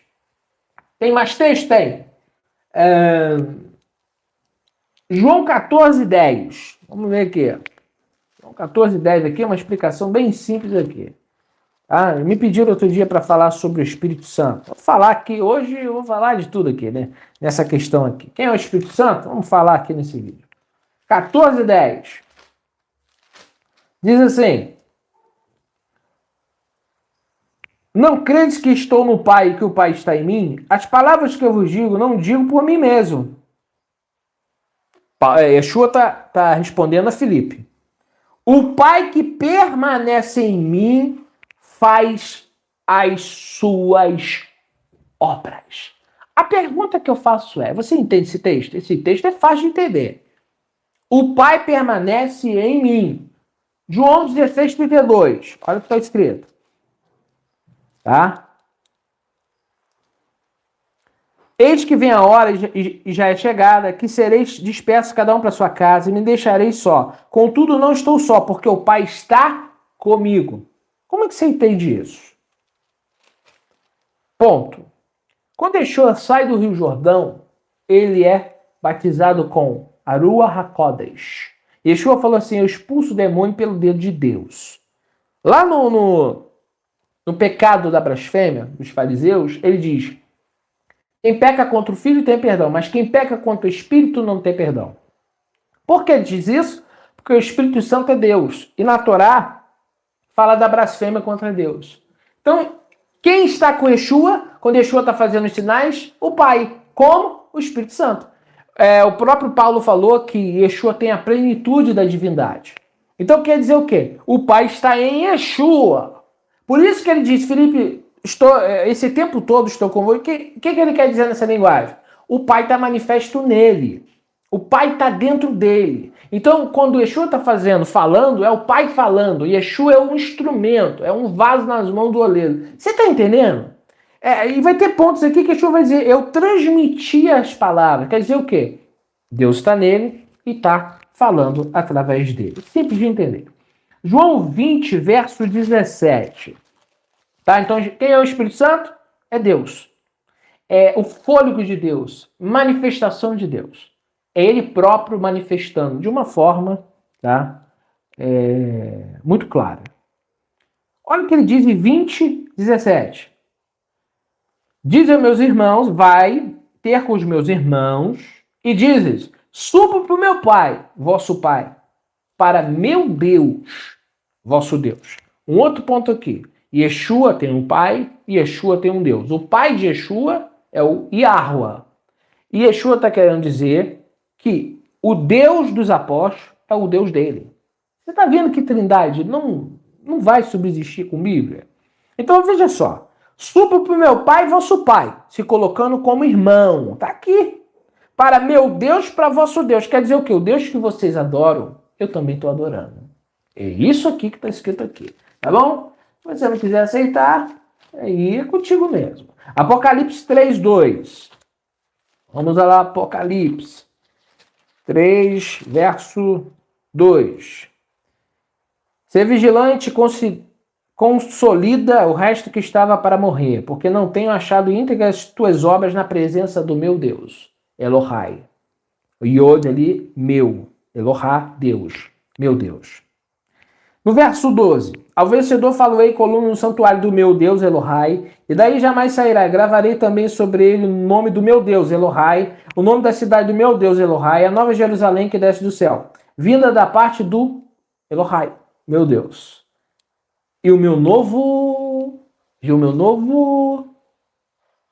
Tem mais texto? Tem. João 14:10. Vamos ver aqui. João 14:10 aqui é uma explicação bem simples aqui. Me pediram outro dia para falar sobre o Espírito Santo. Vou falar aqui, hoje eu vou falar de tudo aqui, né? Nessa questão aqui. Quem é o Espírito Santo? Vamos falar aqui nesse vídeo. 14:10. Diz assim: não credes que estou no Pai e que o Pai está em mim? As palavras que eu vos digo, não digo por mim mesmo. Yeshua está respondendo a Filipe. O Pai que permanece em mim faz as suas obras. A pergunta que eu faço é, você entende esse texto? Esse texto é fácil de entender. O Pai permanece em mim. João 16:32. Olha o que está escrito. Tá? Eis que vem a hora, e já é chegada, que sereis dispersos cada um para sua casa, e me deixareis só. Contudo, não estou só, porque o Pai está comigo. Como é que você entende isso? Ponto. Quando Yeshua sai do Rio Jordão, ele é batizado com Arua HaKodesh. Yeshua falou assim, eu expulso o demônio pelo dedo de Deus. Lá no pecado da blasfêmia, dos fariseus, ele diz, quem peca contra o Filho tem perdão, mas quem peca contra o Espírito não tem perdão. Por que ele diz isso? Porque o Espírito Santo é Deus. E na Torá, fala da blasfêmia contra Deus. Então, quem está com Yeshua, quando Yeshua está fazendo os sinais? O Pai. Como? O Espírito Santo. O próprio Paulo falou que Yeshua tem a plenitude da divindade. Então quer dizer o quê? O Pai está em Yeshua. Por isso que ele diz, Filipe, esse tempo todo estou convosco. O que ele quer dizer nessa linguagem? O Pai está manifesto nele. O Pai está dentro dele. Então, quando o Yeshua está falando, é o Pai falando. Yeshua é um instrumento, é um vaso nas mãos do oleiro. Você está entendendo? E vai ter pontos aqui que Yeshua vai dizer, eu transmiti as palavras. Quer dizer o quê? Deus está nele e está falando através dele. Simples de entender. João 20, verso 17. Tá? Então, quem é o Espírito Santo? É Deus. É o fôlego de Deus, manifestação de Deus. É ele próprio manifestando de uma forma, tá? Muito clara. Olha o que ele diz em 20, 17. Diz aos meus irmãos, vai ter com os meus irmãos, e dizes, subo para o meu Pai, vosso Pai, para meu Deus, vosso Deus. Um outro ponto aqui. Yeshua tem um pai e Yeshua tem um Deus. O pai de Yeshua é o Yahuwah. E Yeshua está querendo dizer que o Deus dos apóstolos é o Deus dele. Você está vendo que trindade não vai subsistir com Bíblia? Então veja só. Subo para o meu pai e vosso pai, se colocando como irmão. Está aqui. Para meu Deus, para vosso Deus. Quer dizer o quê? O Deus que vocês adoram, eu também estou adorando. É isso aqui que está escrito aqui. Tá bom? Se você não quiser aceitar, aí é contigo mesmo. Apocalipse 3:2. Vamos lá, Apocalipse 3, verso 2. Ser vigilante, consolida o resto que estava para morrer, porque não tenho achado íntegras as tuas obras na presença do meu Deus. Elohai. O Yod ali, meu. Elohá, Deus. Meu Deus. No verso 12. Ao vencedor faloei coluna no santuário do meu Deus, Elohai, e daí jamais sairá. Gravarei também sobre ele o nome do meu Deus, Elohai, o nome da cidade do meu Deus, Elohai, a nova Jerusalém que desce do céu, vinda da parte do Elohai, meu Deus. E o meu novo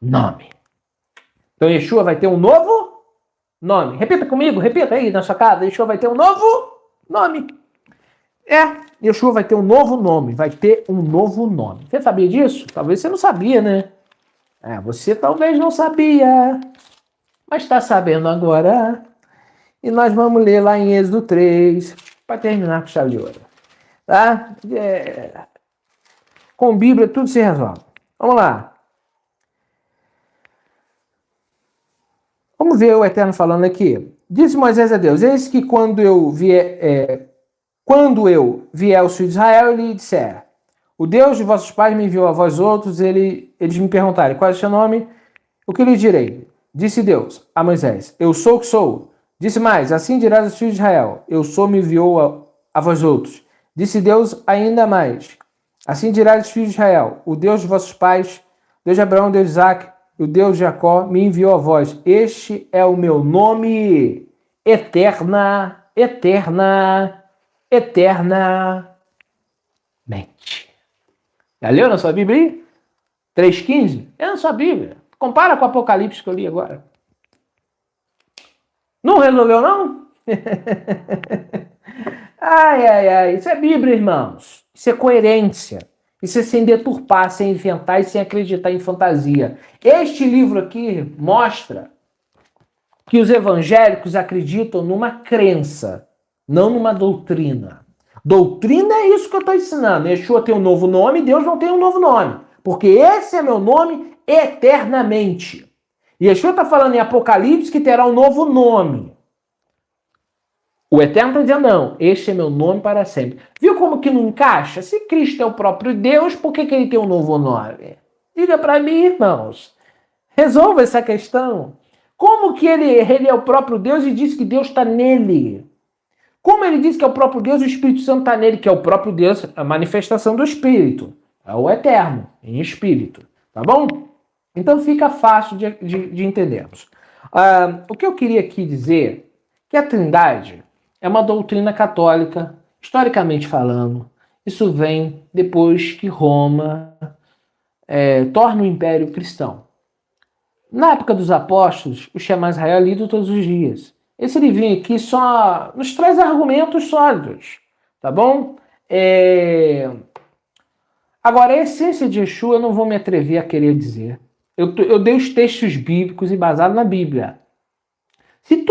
nome. Então Yeshua vai ter um novo nome. Repita comigo, repita aí na sua casa. Yeshua vai ter um novo nome. Yeshua vai ter um novo nome, Você sabia disso? Talvez você não sabia, né? Você talvez não sabia, mas está sabendo agora. E nós vamos ler lá em Êxodo 3, para terminar com chave de ouro. Tá? Com Bíblia tudo se resolve. Vamos lá. Vamos ver o Eterno falando aqui. Disse Moisés a Deus: eis que quando eu vier aos filhos de Israel, ele disser: o Deus de vossos pais me enviou a vós outros, eles me perguntarem: qual é o seu nome? O que lhe direi? Disse Deus a Moisés: eu sou o que sou. Disse mais: assim dirás aos filhos de Israel: eu sou, me enviou a vós outros. Disse Deus ainda mais: assim dirás aos filhos de Israel: o Deus de vossos pais, Deus de Abraão, Deus de Isaac, o Deus de Jacó, me enviou a vós. Este é o meu nome, eternamente. Já leu na sua Bíblia aí? 3,15? É na sua Bíblia. Compara com o Apocalipse que eu li agora. Não resolveu, não? Ai. Isso é Bíblia, irmãos. Isso é coerência. Isso é sem deturpar, sem inventar e sem acreditar em fantasia. Este livro aqui mostra que os evangélicos acreditam numa crença, não numa doutrina. Doutrina é isso que eu estou ensinando. Yeshua tem um novo nome, Deus não tem um novo nome. Porque esse é meu nome eternamente. E Yeshua está falando em Apocalipse que terá um novo nome. O Eterno está dizendo, não, este é meu nome para sempre. Viu como que não encaixa? Se Cristo é o próprio Deus, por que ele tem um novo nome? Diga para mim, irmãos. Resolva essa questão. Como que ele é o próprio Deus e diz que Deus está nele? Como ele diz que é o próprio Deus e o Espírito Santo está nele, que é o próprio Deus, a manifestação do Espírito. É o Eterno, em Espírito. Tá bom? Então fica fácil de entendermos. O que eu queria aqui dizer que a Trindade é uma doutrina católica, historicamente falando. Isso vem depois que Roma torna o Império Cristão. Na época dos apóstolos, o Shema Israel é lido todos os dias. Esse livrinho aqui só nos traz argumentos sólidos, tá bom? Agora, a essência de Yeshua eu não vou me atrever a querer dizer. Eu dei os textos bíblicos embasados na Bíblia. Se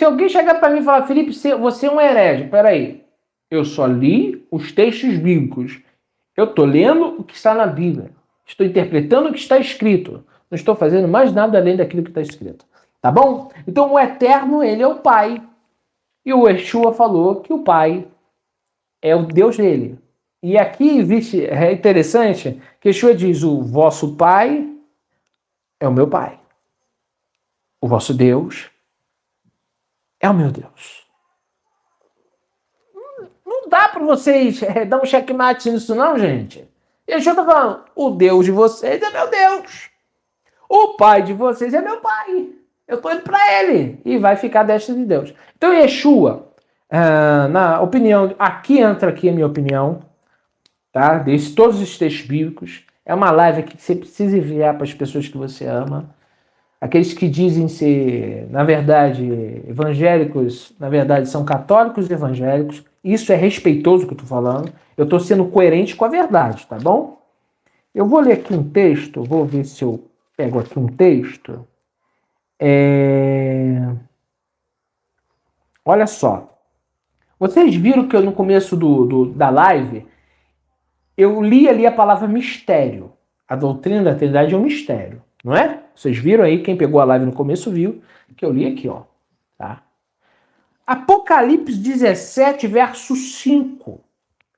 alguém chegar para mim e falar, Felipe, você é um herege, peraí, eu só li os textos bíblicos. Eu estou lendo o que está na Bíblia. Estou interpretando o que está escrito. Não estou fazendo mais nada além daquilo que está escrito. Tá bom? Então o Eterno, ele é o Pai. E o Yeshua falou que o Pai é o Deus dele. E aqui é interessante que Yeshua diz, o vosso Pai é o meu Pai. O vosso Deus é o meu Deus. Não dá para vocês dar um checkmate nisso não, gente. Yeshua está falando, o Deus de vocês é meu Deus. O Pai de vocês é meu Pai. Eu estou indo para ele. E vai ficar destra de Deus. Então, Yeshua, na opinião, entra aqui a minha opinião, tá? Desse todos os textos bíblicos. É uma live aqui que você precisa enviar para as pessoas que você ama. Aqueles que dizem ser, na verdade, evangélicos, na verdade, são católicos e evangélicos. Isso é respeitoso que eu estou falando. Eu estou sendo coerente com a verdade, tá bom? Eu vou ler aqui um texto, vou ver se eu pego aqui um texto. Olha só. Vocês viram que eu, no começo da live, eu li ali a palavra mistério. A doutrina da Trindade é um mistério, não é? Vocês viram aí, quem pegou a live no começo viu que eu li aqui, ó. Tá? Apocalipse 17, verso 5.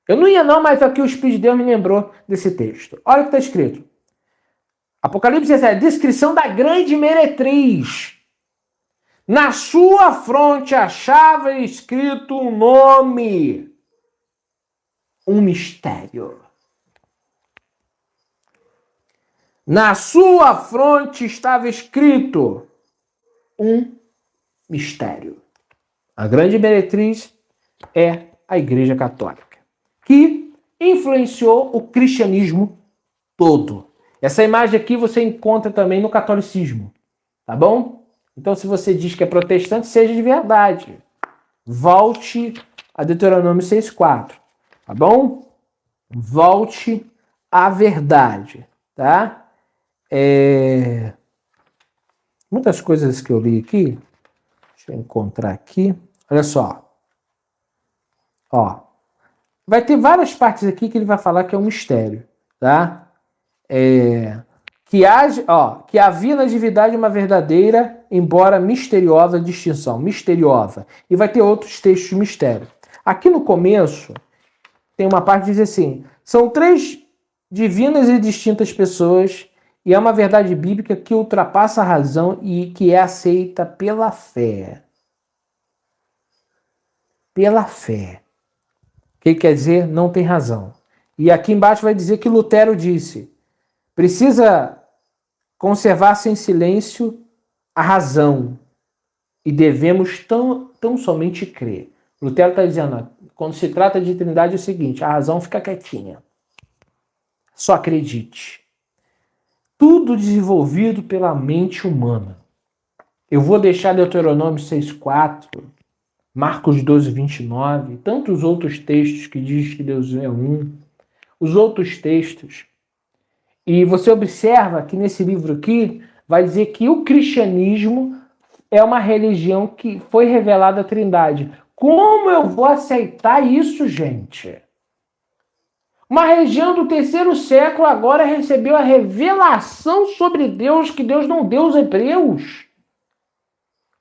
Eu não ia não, mas aqui o Espírito de Deus me lembrou desse texto. Olha o que está escrito. Apocalipse 17, descrição da grande meretriz. Na sua fronte achava escrito um nome, um mistério. Na sua fronte estava escrito um mistério. A grande meretriz é a Igreja Católica, que influenciou o cristianismo todo. Essa imagem aqui você encontra também no catolicismo, tá bom? Então, se você diz que é protestante, seja de verdade. Volte a Deuteronômio 6,4. Tá bom? Volte à verdade, tá? Muitas coisas que eu li aqui, deixa eu encontrar aqui. Olha só. Ó, vai ter várias partes aqui que ele vai falar que é um mistério, tá? Que havia na divindade uma verdadeira, embora misteriosa distinção, misteriosa. E vai ter outros textos de mistério. Aqui no começo, tem uma parte que diz assim, são 3 divinas e distintas pessoas, e é uma verdade bíblica que ultrapassa a razão e que é aceita pela fé. Pela fé. O que quer dizer? Não tem razão. E aqui embaixo vai dizer que Lutero disse, precisa conservar-se em silêncio a razão e devemos tão somente crer. Lutero está dizendo, quando se trata de trindade é o seguinte, a razão fica quietinha. Só acredite. Tudo desenvolvido pela mente humana. Eu vou deixar Deuteronômio 6,4, Marcos 12, 29, tantos outros textos que diz que Deus é um, os outros textos. E você observa que nesse livro aqui vai dizer que o cristianismo é uma religião que foi revelada a Trindade. Como eu vou aceitar isso, gente? Uma religião do 3º século agora recebeu a revelação sobre Deus que Deus não deu aos hebreus.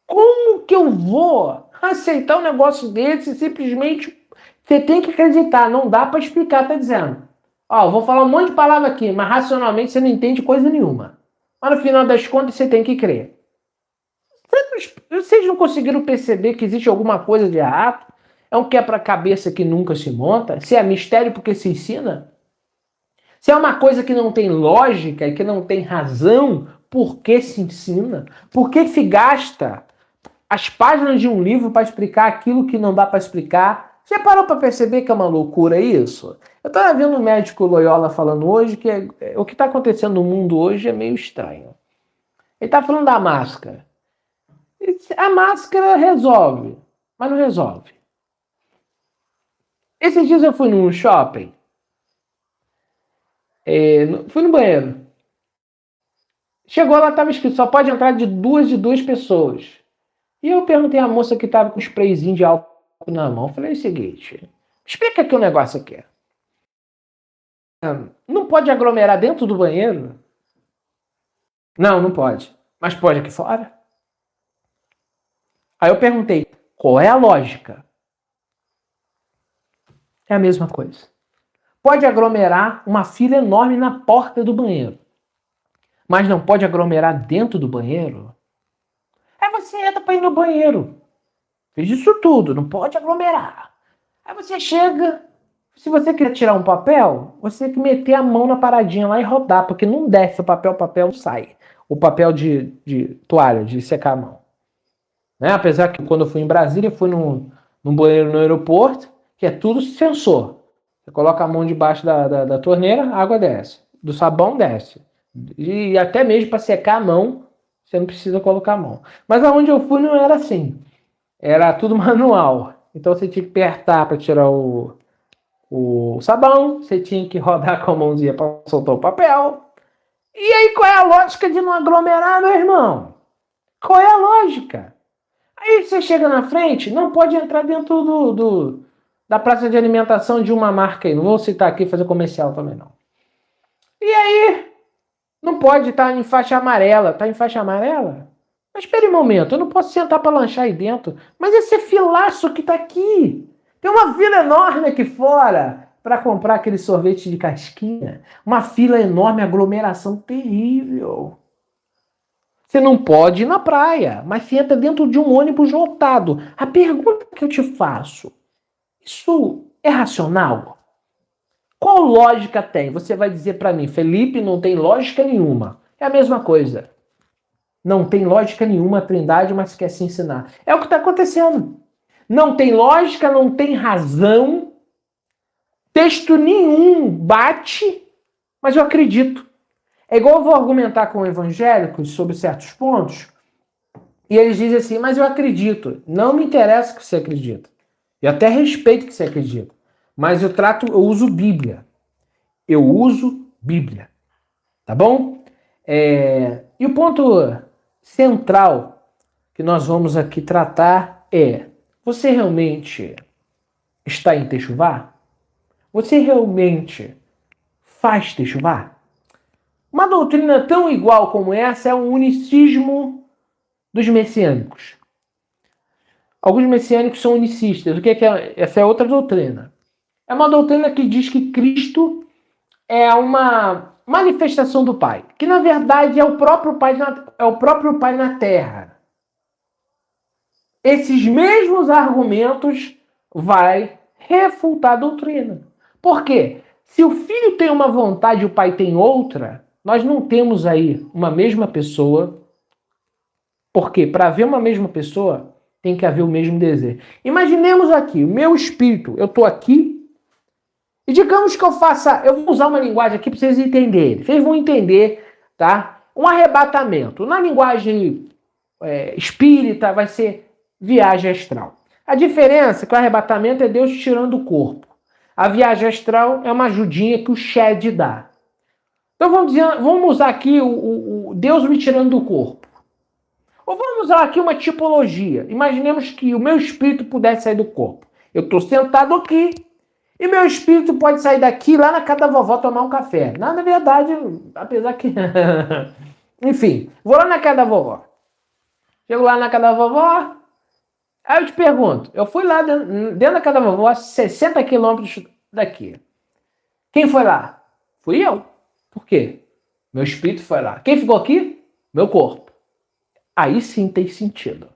Como que eu vou aceitar um negócio desse? Simplesmente você tem que acreditar, não dá para explicar, tá dizendo. Ó, eu vou falar um monte de palavra aqui, mas racionalmente você não entende coisa nenhuma. Mas no final das contas você tem que crer. Vocês não conseguiram perceber que existe alguma coisa de errado? É um quebra-cabeça que nunca se monta? Se é mistério porque se ensina? Se é uma coisa que não tem lógica e que não tem razão, por que se ensina? Por que se gasta as páginas de um livro para explicar aquilo que não dá para explicar? Já parou para perceber que é uma loucura isso? Eu estava vendo um médico Loyola falando hoje que o que está acontecendo no mundo hoje é meio estranho. Ele está falando da máscara. A máscara resolve, mas não resolve. Esses dias eu fui num shopping, fui no banheiro. Chegou lá, estava escrito, só pode entrar de duas pessoas. E eu perguntei à moça que estava com um sprayzinho de álcool na mão. Eu falei o seguinte, explica aqui o negócio aqui. Não pode aglomerar dentro do banheiro? Não, não pode. Mas pode aqui fora? Aí eu perguntei, qual é a lógica? É a mesma coisa. Pode aglomerar uma fila enorme na porta do banheiro. Mas não pode aglomerar dentro do banheiro? Aí você entra para ir no banheiro. Fez isso tudo, não pode aglomerar. Aí você chega, se você quer tirar um papel, você tem que meter a mão na paradinha lá e rodar, porque não desce o papel não sai. O papel de toalha, de secar a mão. Né? Apesar que quando eu fui em Brasília, eu fui num banheiro no aeroporto, que é tudo sensor. Você coloca a mão debaixo da torneira, a água desce. Do sabão desce. E até mesmo para secar a mão, você não precisa colocar a mão. Mas aonde eu fui não era assim. Era tudo manual. Então você tinha que apertar para tirar o sabão, você tinha que rodar com a mãozinha para soltar o papel. E aí qual é a lógica de não aglomerar, meu irmão? Qual é a lógica? Aí você chega na frente, não pode entrar dentro da praça de alimentação de uma marca aí. Não vou citar aqui, fazer comercial também não. E aí, não pode estar em faixa amarela. Tá em faixa amarela? Mas espere um momento, eu não posso sentar para lanchar aí dentro. Mas esse filaço que tá aqui. Tem uma fila enorme aqui fora para comprar aquele sorvete de casquinha. Uma fila enorme, aglomeração terrível. Você não pode ir na praia, mas você entra dentro de um ônibus lotado. A pergunta que eu te faço, isso é racional? Qual lógica tem? Você vai dizer para mim, Felipe, não tem lógica nenhuma. É a mesma coisa. Não tem lógica nenhuma a Trindade, mas quer se ensinar. É o que está acontecendo. Não tem lógica, não tem razão. Texto nenhum bate, mas eu acredito. É igual eu vou argumentar com evangélicos sobre certos pontos, e eles dizem assim, mas eu acredito. Não me interessa que você acredita. Eu até respeito que você acredita. mas eu uso Bíblia. Eu uso Bíblia. Tá bom? E o ponto central que nós vamos aqui tratar é: você realmente está em Techuvá? Você realmente faz Techuvá? Uma doutrina tão igual como essa é o unicismo dos messiânicos. Alguns messiânicos são unicistas. O que é? Essa é outra doutrina. É uma doutrina que diz que Cristo é uma manifestação do Pai, que na verdade é o próprio Pai na Terra. Esses mesmos argumentos vai refutar a doutrina. Por quê? Se o filho tem uma vontade e o pai tem outra, nós não temos aí uma mesma pessoa. Porque para haver uma mesma pessoa, tem que haver o mesmo desejo. Imaginemos aqui, o meu espírito, eu estou aqui, e digamos que eu vou usar uma linguagem aqui para vocês entenderem. Vocês vão entender, tá? Um arrebatamento. Na linguagem espírita vai ser viagem astral. A diferença é que o arrebatamento é Deus tirando o corpo. A viagem astral é uma ajudinha que o Shed dá. Então vamos usar aqui o Deus me tirando do corpo. Ou vamos usar aqui uma tipologia. Imaginemos que o meu espírito pudesse sair do corpo. Eu estou sentado aqui e meu espírito pode sair daqui lá na casa da vovó tomar um café. Na verdade, apesar que... Enfim, vou lá na casa da vovó. Chego lá na casa da vovó, aí eu te pergunto, eu fui lá dentro da casa da vovó, 60 quilômetros daqui. Quem foi lá? Fui eu. Por quê? Meu espírito foi lá. Quem ficou aqui? Meu corpo. Aí sim tem sentido.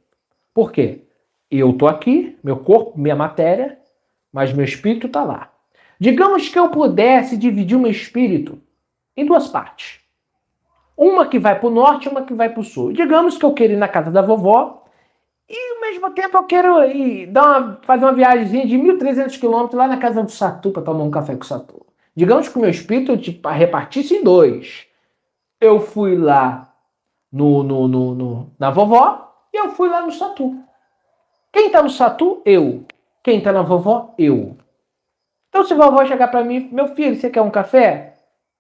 Por quê? Eu tô aqui, meu corpo, minha matéria, mas meu espírito está lá. Digamos que eu pudesse dividir o meu espírito em duas partes. Uma que vai para o norte e uma que vai para o sul. Digamos que eu quero ir na casa da vovó e, ao mesmo tempo, eu quero ir fazer uma viagemzinha de 1.300 quilômetros lá na casa do Satu para tomar um café com o Satu. Digamos que o meu espírito repartisse em dois. Eu fui lá na vovó e eu fui lá no Satu. Quem está no Satu? Eu. Quem está na vovó? Eu. Então, se a vovó chegar para mim, meu filho, você quer um café?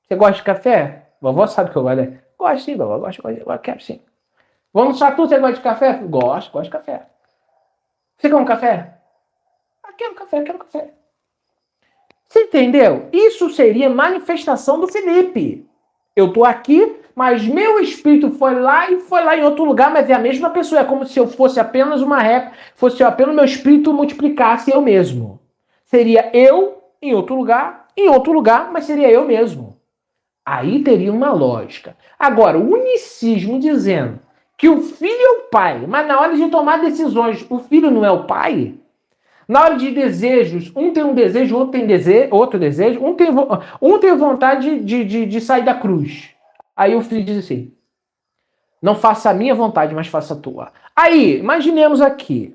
Você gosta de café? Vovó sabe que eu gosto, né? Gosto sim, vovó, gosto, quero sim. Vamos no Satu, você gosta de café? Gosto de café. Você quer um café? Quero café. Você entendeu? Isso seria manifestação do Felipe. Eu tô aqui, mas meu espírito foi lá em outro lugar, mas é a mesma pessoa. É como se eu fosse apenas uma réplica, fosse apenas meu espírito multiplicasse eu mesmo. Seria eu em outro lugar, mas seria eu mesmo. Aí teria uma lógica. Agora, o unicismo dizendo que o filho é o pai, mas na hora de tomar decisões, o filho não é o pai. Na hora de desejos, um tem um desejo, outro desejo, um tem vontade de sair da cruz. Aí o filho diz assim, não faça a minha vontade, mas faça a tua. Aí, imaginemos aqui,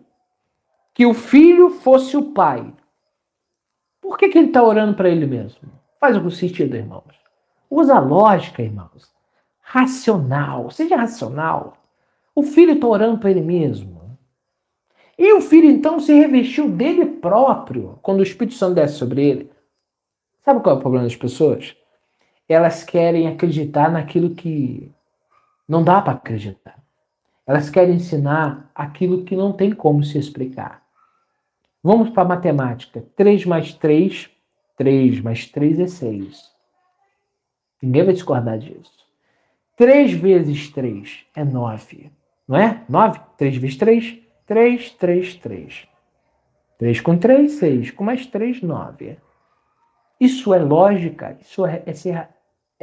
que o filho fosse o pai. Por que ele está orando para ele mesmo? Faz algum sentido, irmãos? Usa lógica, irmãos. Racional, seja racional. O filho está orando para ele mesmo. E o filho, então, se revestiu dele próprio quando o Espírito Santo desce sobre ele. Sabe qual é o problema das pessoas? Elas querem acreditar naquilo que não dá para acreditar. Elas querem ensinar aquilo que não tem como se explicar. Vamos para a matemática. 3 mais 3 é 6. Ninguém vai discordar disso. 3 vezes 3 é 9. Não é? 9? 3 vezes 3? 3, 3, 3. 3 com 3, 6. Com mais 3, 9. Isso é lógica, isso é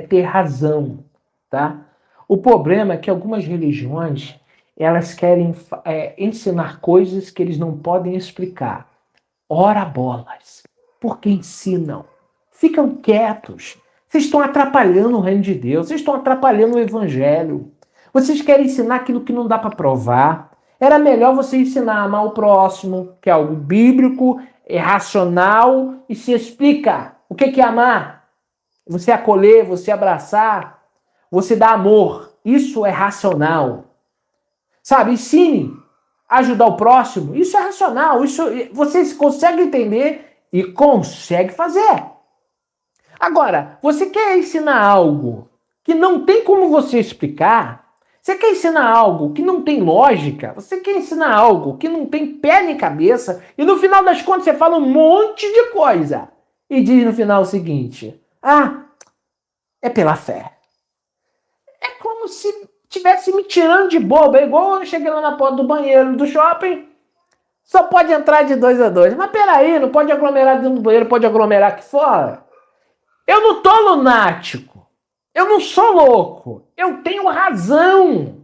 ter razão, tá? O problema é que algumas religiões, elas querem ensinar coisas que eles não podem explicar. Ora bolas, porque ensinam. Ficam quietos. Vocês estão atrapalhando o reino de Deus, vocês estão atrapalhando o evangelho. Vocês querem ensinar aquilo que não dá para provar. Era melhor você ensinar a amar o próximo, que é algo bíblico, é racional e se explica. O que é amar? Você acolher, você abraçar, você dar amor. Isso é racional. Sabe, ensine a ajudar o próximo. Isso é racional. Isso, você consegue entender e consegue fazer. Agora, você quer ensinar algo que não tem como você explicar? Você quer ensinar algo que não tem lógica? Você quer ensinar algo que não tem pé nem cabeça? E no final das contas você fala um monte de coisa. E diz no final o seguinte: ah, é pela fé. É como se tivesse me tirando de boba. É igual eu cheguei lá na porta do banheiro do shopping. Só pode entrar de 2 a 2. Mas peraí, não pode aglomerar dentro do banheiro, pode aglomerar aqui fora? Eu não tô lunático. Eu não sou louco. Eu tenho razão.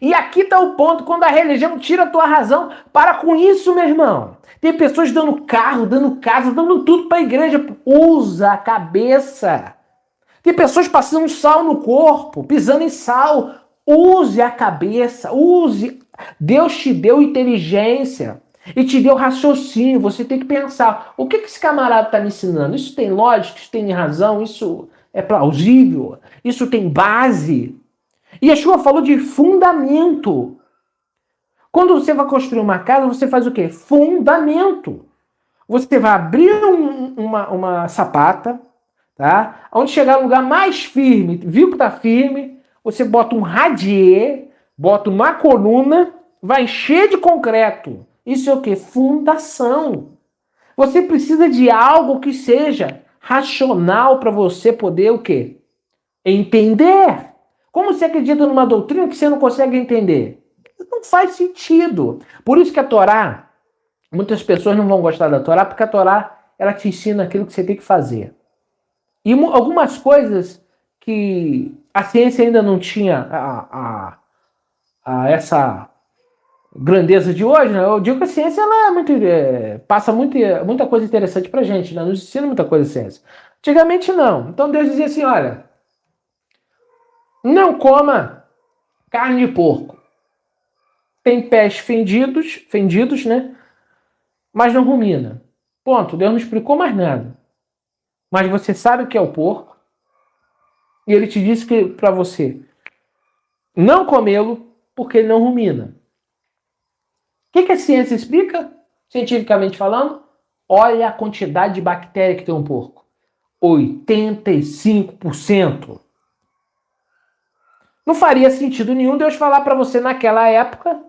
E aqui está o ponto, quando a religião tira a tua razão, para com isso, meu irmão. Tem pessoas dando carro, dando casa, dando tudo para a igreja. Usa a cabeça. Tem pessoas passando sal no corpo, pisando em sal. Use a cabeça, use. Deus te deu inteligência e te deu raciocínio. Você tem que pensar, o que esse camarada está me ensinando? Isso tem lógica, isso tem razão, isso é plausível, isso tem base. E Yeshua falou de fundamento. Quando você vai construir uma casa, você faz o quê? Fundamento. Você vai abrir uma sapata, tá? Onde chegar no lugar mais firme, viu que tá firme, você bota um radier, bota uma coluna, vai encher de concreto. Isso é o quê? Fundação. Você precisa de algo que seja racional para você poder o quê? Entender. Como você acredita numa doutrina que você não consegue entender? Não faz sentido. Por isso que a Torá, muitas pessoas não vão gostar da Torá, porque a Torá, ela te ensina aquilo que você tem que fazer. E algumas coisas que a ciência ainda não tinha essa grandeza de hoje, né? Eu digo que a ciência ela passa muita coisa interessante pra gente, né? Nos ensina muita coisa a ciência. Antigamente não. Então Deus dizia assim, olha, não coma carne de porco. Tem pés fendidos, né? Mas não rumina. Ponto. Deus não explicou mais nada. Mas você sabe o que é o porco. E ele te disse que para você não comê-lo porque ele não rumina. O que a ciência explica? Cientificamente falando, olha a quantidade de bactéria que tem um porco. 85%. Não faria sentido nenhum Deus falar para você naquela época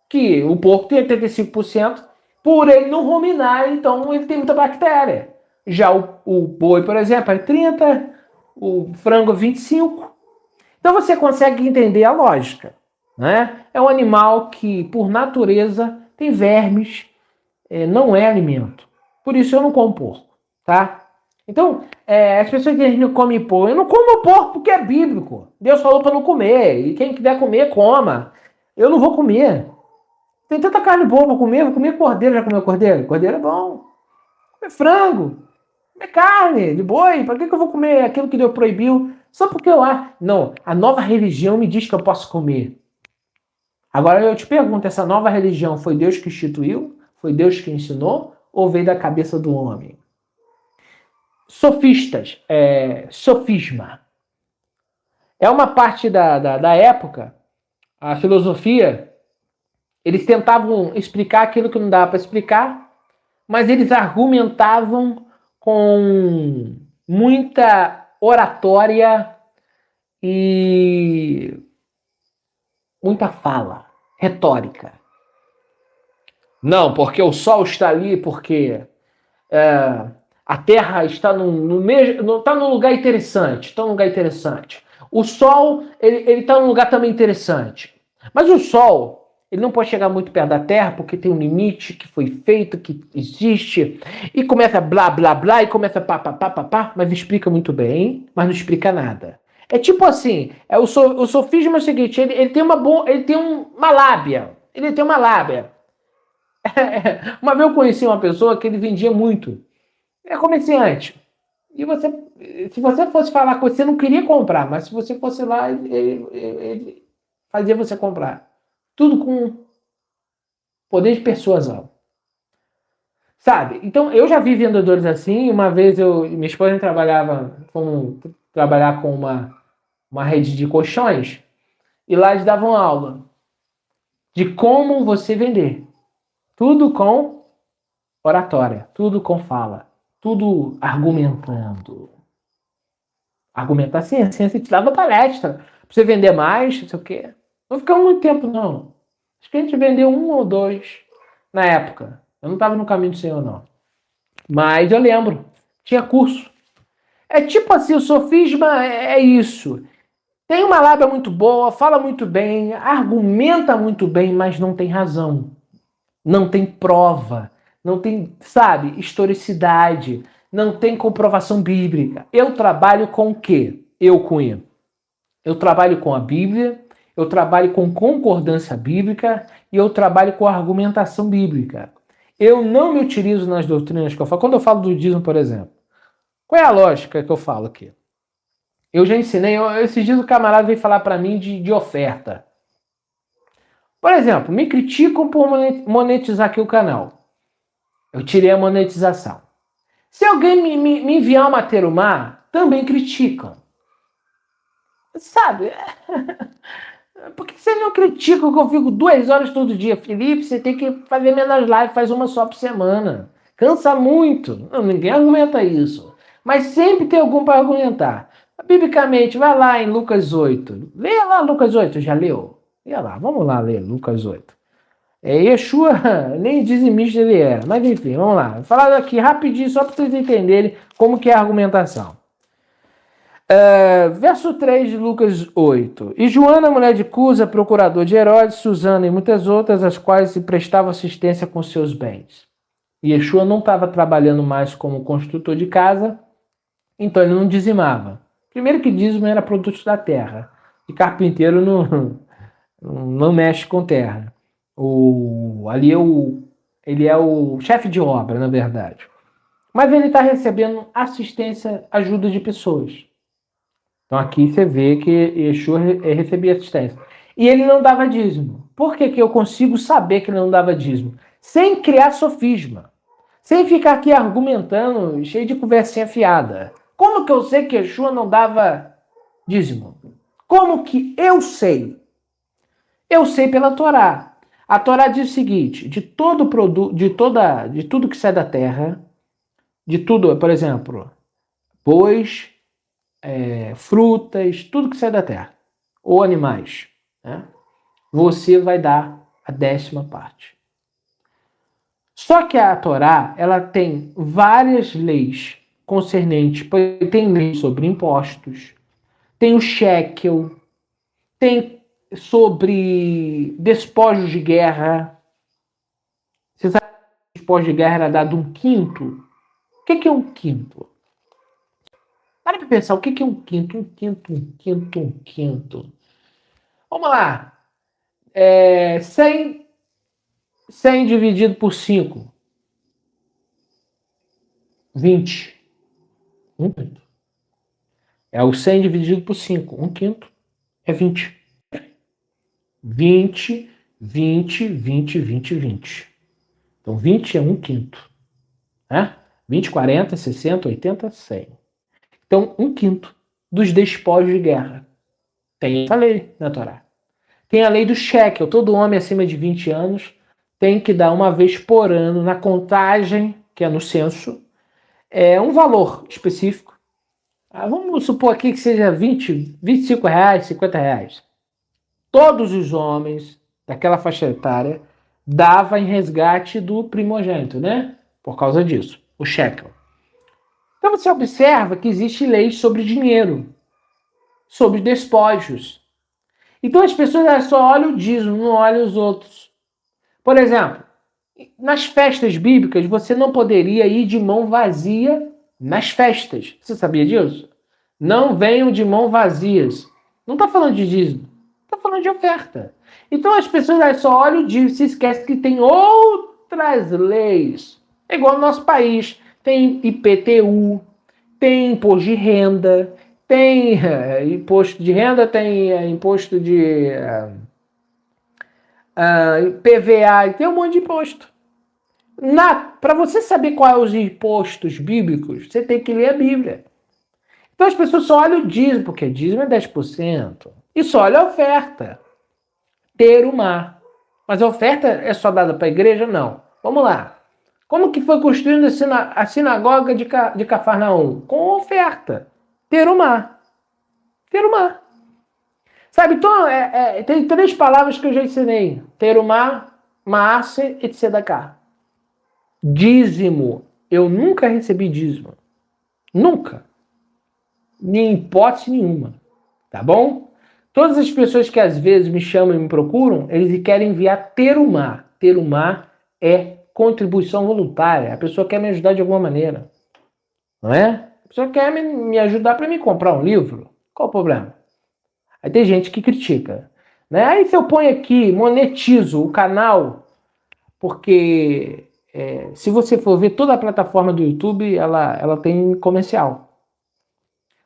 que o porco tem 85%, por ele não ruminar, então ele tem muita bactéria. Já o boi, por exemplo, é 30%, o frango 25%. Então você consegue entender a lógica, né? É um animal que, por natureza, tem vermes, não é alimento. Por isso eu não como porco, tá? Então, as pessoas dizem que não comem porco. Eu não como porco porque é bíblico. Deus falou para não comer. E quem quiser comer, coma. Eu não vou comer. Tem tanta carne boa para comer. Vou comer cordeiro. Já comeu cordeiro? Cordeiro é bom. Vou comer frango. Comer carne de boi. Para que eu vou comer aquilo que Deus proibiu? Só porque eu acho. Não, a nova religião me diz que eu posso comer. Agora eu te pergunto, essa nova religião foi Deus que instituiu? Foi Deus que ensinou? Ou veio da cabeça do homem? Sofistas, sofisma. É uma parte da época, a filosofia, eles tentavam explicar aquilo que não dava para explicar, mas eles argumentavam com muita oratória e muita fala, retórica. Não, porque o sol está ali, porque a Terra está está num lugar interessante. Está num lugar interessante. O Sol ele está num lugar também interessante. Mas o Sol ele não pode chegar muito perto da Terra porque tem um limite que foi feito, que existe. E começa blá, blá, blá, e começa pá, pá, pá, pá, pá, mas explica muito bem, mas não explica nada. É tipo assim, o sofisma é o seguinte, ele tem uma lábia. Ele tem uma lábia. Uma vez eu conheci uma pessoa que ele vendia muito. É comerciante. E se você fosse falar com ele, você não queria comprar, mas se você fosse lá, ele fazia você comprar. Tudo com poder de persuasão. Sabe? Então, eu já vi vendedores assim. Uma vez minha esposa fomos trabalhar com uma rede de colchões, e lá eles davam aula de como você vender. Tudo com oratória, tudo com fala. tudo argumentando. Argumentar sim, a ciência te dava palestra, pra você vender mais, não sei o quê. Não ficou muito tempo, não. Acho que a gente vendeu 1 ou 2 na época. Eu não estava no caminho do Senhor, não. Mas eu lembro, tinha curso. É tipo assim, o sofisma é isso. Tem uma lábia muito boa, fala muito bem, argumenta muito bem, mas não tem razão. Não tem prova. Não tem, sabe, historicidade. Não tem comprovação bíblica. Eu trabalho com o quê? Eu, Cunha. Eu trabalho com a Bíblia, eu trabalho com concordância bíblica e eu trabalho com argumentação bíblica. Eu não me utilizo nas doutrinas que eu falo. Quando eu falo do dízimo, por exemplo, qual é a lógica que eu falo aqui? Eu já ensinei, esses dias o camarada veio falar para mim de oferta. Por exemplo, me criticam por monetizar aqui o canal. Eu tirei a monetização. Se alguém me enviar uma terumá, também criticam. Sabe? Por que você não critica que eu fico 2 horas todo dia? Felipe, você tem que fazer menos lives, faz uma só por semana. Cansa muito. Não, ninguém argumenta isso. Mas sempre tem algum para argumentar. Biblicamente, vai lá em Lucas 8. Leia lá Lucas 8, já leu? Leia lá, vamos lá ler Lucas 8. Yeshua, nem dizimista ele era. Mas enfim, vamos lá. Vou falar aqui rapidinho, só para vocês entenderem como que é a argumentação. Verso 3 de Lucas 8. E Joana, mulher de Cusa, procurador de Herodes, Susana e muitas outras, as quais se prestavam assistência com seus bens. E Yeshua não estava trabalhando mais como construtor de casa, então ele não dizimava. Primeiro que dízimo era produto da terra. E carpinteiro não mexe com terra. Ele é o chefe de obra, na verdade. Mas ele está recebendo assistência, ajuda de pessoas. Então aqui você vê que Yeshua recebia assistência. E ele não dava dízimo. Por que eu consigo saber que ele não dava dízimo? Sem criar sofisma. Sem ficar aqui argumentando, cheio de conversinha fiada. Como que eu sei que Yeshua não dava dízimo? Como que eu sei? Eu sei pela Torá. A Torá diz o seguinte: de todo produto, de tudo que sai da terra, de tudo, por exemplo, bois, frutas, tudo que sai da terra, ou animais, né? Você vai dar a 10ª parte. Só que a Torá, ela tem várias leis concernentes, tem lei sobre impostos, tem o shekel, tem sobre despojos de guerra. Você sabe que despojos de guerra era dado 1/5? O que é 1/5? Para pensar, o que é 1/5? 1/5, 1/5, 1/5. Vamos lá. 100 dividido por 5. 20. 1/5. É o 100 dividido por 5. 1/5 é 20. 20, 20, 20, 20, 20. Então 20 é 1/5. Né? 20, 40, 60, 80, 100. Então 1/5 dos despojos de guerra. Tem essa lei na Torá. Tem a lei do shekel. Todo homem acima de 20 anos tem que dar uma vez por ano na contagem, que é no censo, um valor específico. Vamos supor aqui que seja 20, 25 reais, 50 reais. Todos os homens daquela faixa etária davam em resgate do primogênito, né? Por causa disso, o shekel. Então você observa que existe leis sobre dinheiro, sobre despojos. Então as pessoas só olham o dízimo, não olham os outros. Por exemplo, nas festas bíblicas você não poderia ir de mão vazia nas festas. Você sabia disso? Não venham de mão vazias. Não está falando de dízimo, está falando de oferta. Então as pessoas só olham o dízimo e se esquecem que tem outras leis. É igual no nosso país. Tem IPTU, tem imposto de renda, tem imposto de renda, tem imposto de PVA, tem um monte de imposto. Para você saber quais são os impostos bíblicos, você tem que ler a Bíblia. Então as pessoas só olham o dízimo, porque dízimo é 10%. E só olham a oferta. Terumá. Mas a oferta é só dada para a igreja? Não. Vamos lá. Como que foi construindo a sinagoga de Cafarnaum? Com oferta. Terumá. Terumá. Sabe, então, tem 3 palavras que eu já ensinei. Terumá, Maaser e Tzedaká. Dízimo. Eu nunca recebi dízimo. Nunca. Em hipótese nenhuma. Tá bom? Todas as pessoas que às vezes me chamam e me procuram, eles querem enviar terumá. Terumá é contribuição voluntária. A pessoa quer me ajudar de alguma maneira. Não é? A pessoa quer me ajudar para me comprar um livro. Qual o problema? Aí tem gente que critica. Né? Aí se eu ponho aqui, monetizo o canal, porque se você for ver toda a plataforma do YouTube, ela tem comercial.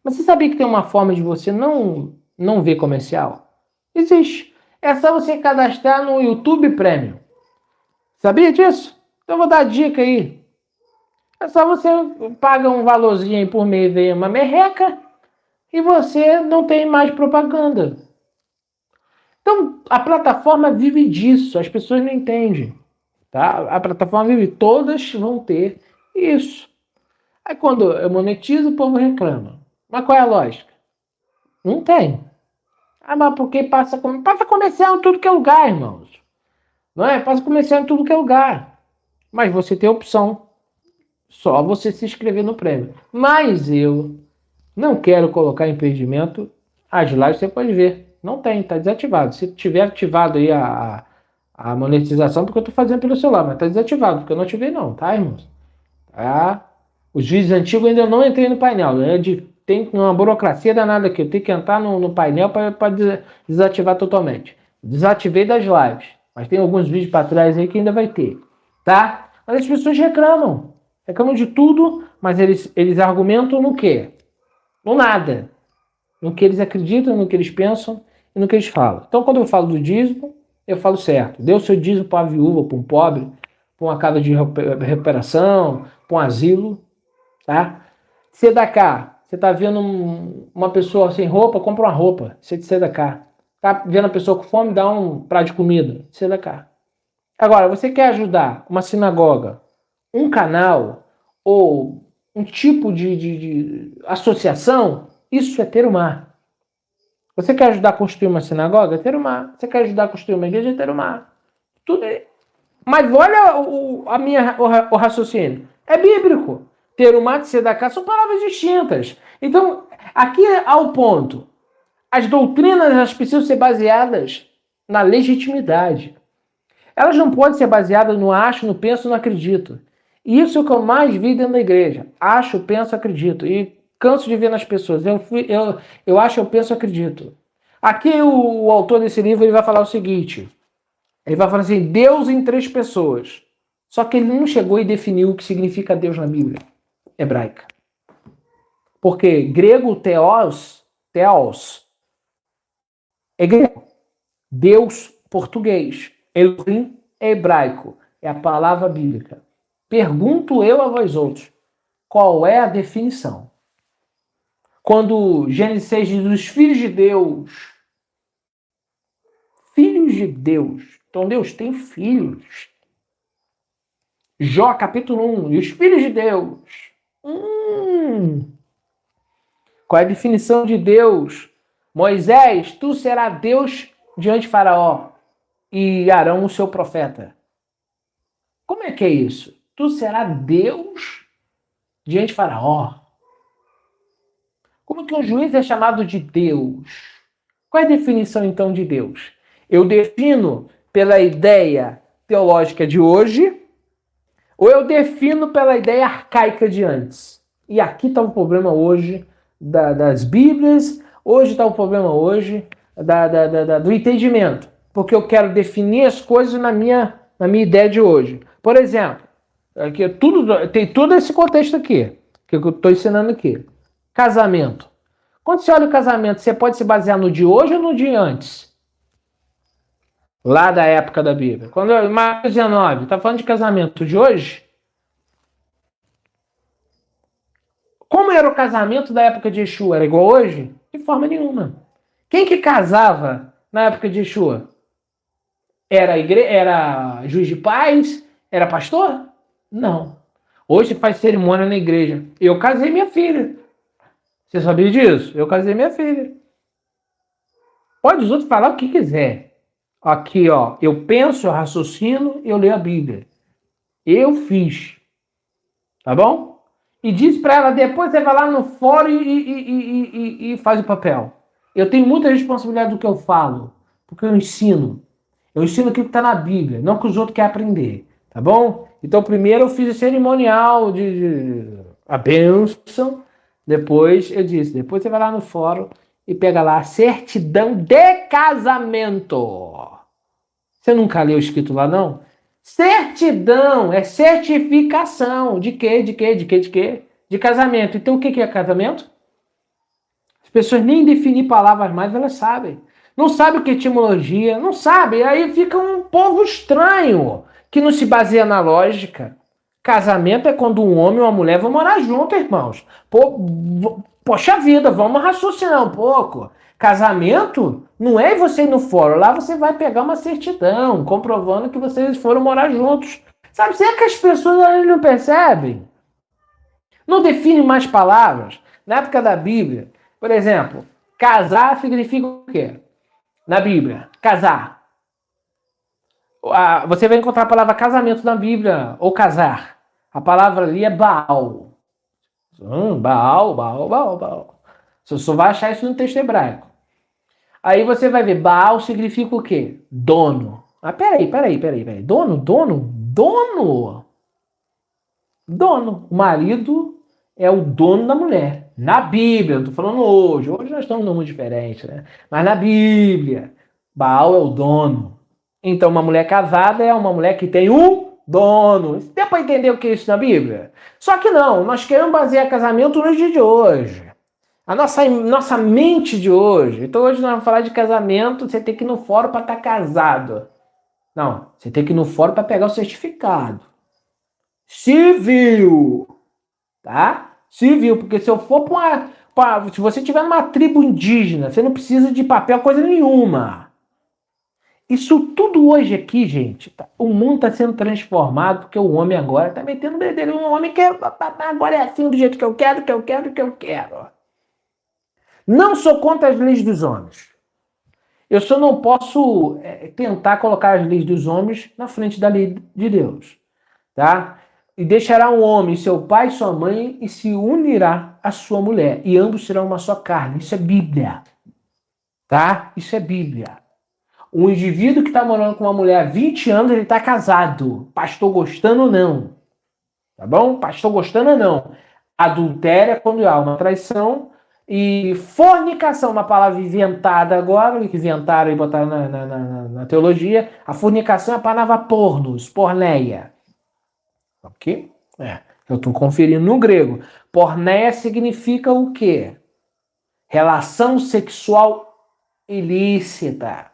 Mas você sabia que tem uma forma de você não ver comercial? Existe. É só você cadastrar no YouTube Premium. Sabia disso? Então eu vou dar a dica aí. É só você paga um valorzinho aí por mês, vem uma merreca, e você não tem mais propaganda. Então, a plataforma vive disso, as pessoas não entendem. Tá? A plataforma vive, todas vão ter isso. Aí quando eu monetizo, o povo reclama. Mas qual é a lógica? Não tem. Ah, mas porque passa comercial em tudo que é lugar, irmãos. Não é? Passa comercial em tudo que é lugar. Mas você tem a opção. Só você se inscrever no prêmio. Mas eu não quero colocar impedimento. As lives você pode ver. Não tem, está desativado. Se tiver ativado aí a monetização, porque eu estou fazendo pelo celular, mas está desativado, porque eu não ativei não, tá, irmãos? Tá? Os vídeos antigos ainda não entrei no painel. Tem uma burocracia danada aqui. Eu tenho que entrar no painel para desativar totalmente. Desativei das lives. Mas tem alguns vídeos para trás aí que ainda vai ter. Tá? Mas as pessoas reclamam. Reclamam de tudo, mas eles argumentam no quê? No nada. No que eles acreditam, no que eles pensam e no que eles falam. Então, quando eu falo do dízimo, eu falo certo. Dê o seu dízimo para a viúva, para um pobre, para uma casa de recuperação, para um asilo. Tá? Sedaká. Você está vendo uma pessoa sem roupa, compra uma roupa. Isso é de sedaká. Tá vendo a pessoa com fome, dá um prato de comida. Sedaká. Agora, você quer ajudar uma sinagoga, um canal ou um tipo de associação, isso é terumá. Você quer ajudar a construir uma sinagoga? Terumá. Você quer ajudar a construir uma igreja? Terumá. Tudo é... Mas olha o raciocínio. É bíblico. Terumá e sedaká são palavras distintas. Então, aqui há o ponto. As doutrinas elas precisam ser baseadas na legitimidade. Elas não podem ser baseadas no acho, no penso, no acredito. E isso é o que eu mais vi dentro da igreja. Acho, penso, acredito. E canso de ver nas pessoas. Eu acho, eu penso, acredito. Aqui o autor desse livro ele vai falar o seguinte. Ele vai falar assim, Deus em 3 pessoas. Só que ele não chegou e definiu o que significa Deus na Bíblia hebraica. Porque grego, theos, é grego. Deus, português. Elohim é hebraico. É a palavra bíblica. Pergunto eu a vós outros, qual é a definição? Quando Gênesis 6 diz os filhos de Deus. Filhos de Deus. Então Deus tem filhos. Jó capítulo 1. E os filhos de Deus. Qual é a definição de Deus? Moisés, tu serás Deus diante de Faraó. E Arão o seu profeta. Como é que é isso? Tu serás Deus diante de Faraó. Como que um juiz é chamado de Deus? Qual é a definição, então, de Deus? Eu defino pela ideia teológica de hoje ou eu defino pela ideia arcaica de antes? E aqui está o problema hoje das Bíblias, hoje está o problema hoje do entendimento. Porque eu quero definir as coisas na minha ideia de hoje. Por exemplo, aqui, tem todo esse contexto aqui, que eu estou ensinando aqui. Casamento. Quando você olha o casamento, você pode se basear no de hoje ou no de antes? Lá da época da Bíblia. Quando Mateus 19 está falando de casamento de hoje? Como era o casamento da época de Yeshua? Era igual hoje? De forma nenhuma. Quem que casava na época de Yeshua? Era juiz de paz? Era pastor? Não. Hoje faz cerimônia na igreja. Eu casei minha filha. Você sabia disso? Eu casei minha filha. Pode os outros falar o que quiser. Aqui, ó, eu penso, eu raciocino, eu leio a Bíblia. Eu fiz. Tá bom? E diz para ela, depois você vai lá no fórum e faz o papel. Eu tenho muita responsabilidade do que eu falo, porque eu ensino. Eu ensino aquilo que está na Bíblia, não que os outros querem aprender. Tá bom? Então, primeiro eu fiz o cerimonial de a bênção. Depois eu disse, depois você vai lá no fórum e pega lá a certidão de casamento. Você nunca leu escrito lá, não? Certidão é certificação. De quê? De quê? De quê? De quê? De casamento. Então, o que é casamento? As pessoas nem definir palavras mais, elas sabem. Não sabem o que é etimologia, não sabem. Aí fica um povo estranho, que não se baseia na lógica. Casamento é quando um homem e uma mulher vão morar juntos, irmãos. Poxa vida, vamos raciocinar um pouco. Casamento não é você ir no fórum. Lá você vai pegar uma certidão, comprovando que vocês foram morar juntos. Sabe, será que as pessoas não percebem? Não definem mais palavras. Na época da Bíblia, por exemplo, casar significa o quê? Na Bíblia, casar. Você vai encontrar a palavra casamento na Bíblia, ou casar. A palavra ali é Baal. Baal. Você só vai achar isso no texto hebraico. Aí você vai ver, Baal significa o quê? Dono. Ah, peraí. Dono. O marido é o dono da mulher. Na Bíblia, não tô falando hoje. Hoje nós estamos num mundo diferente, né? Mas na Bíblia, Baal é o dono. Então, uma mulher casada é uma mulher que tem um dono. Deu para entender o que é isso na Bíblia? Só que não, nós queremos basear casamento nos dias de hoje. A nossa mente de hoje. Então, hoje nós vamos falar de casamento, você tem que ir no fórum para estar casado. Não, você tem que ir no fórum para pegar o certificado. Civil. Tá? Civil, porque se eu for se você tiver numa tribo indígena, você não precisa de papel, coisa nenhuma. Isso tudo hoje aqui, gente, tá? O mundo está sendo transformado porque o homem agora está metendo bedelho. Um homem que agora é assim do jeito que eu quero, que eu quero. Não sou contra as leis dos homens. Eu só não posso tentar colocar as leis dos homens na frente da lei de Deus. Tá? E deixará um homem seu pai e sua mãe e se unirá à sua mulher. E ambos serão uma só carne. Isso é Bíblia. Tá? Isso é Bíblia. Um indivíduo que está morando com uma mulher há 20 anos, ele está casado. Pastor gostando ou não. Tá bom? Pastor gostando ou não. Adultério é quando há uma traição. E fornicação, uma palavra inventada agora, que inventaram e botaram na teologia. A fornicação é a palavra pornos, porneia. Ok? Eu estou conferindo no grego. Porneia significa o quê? Relação sexual ilícita.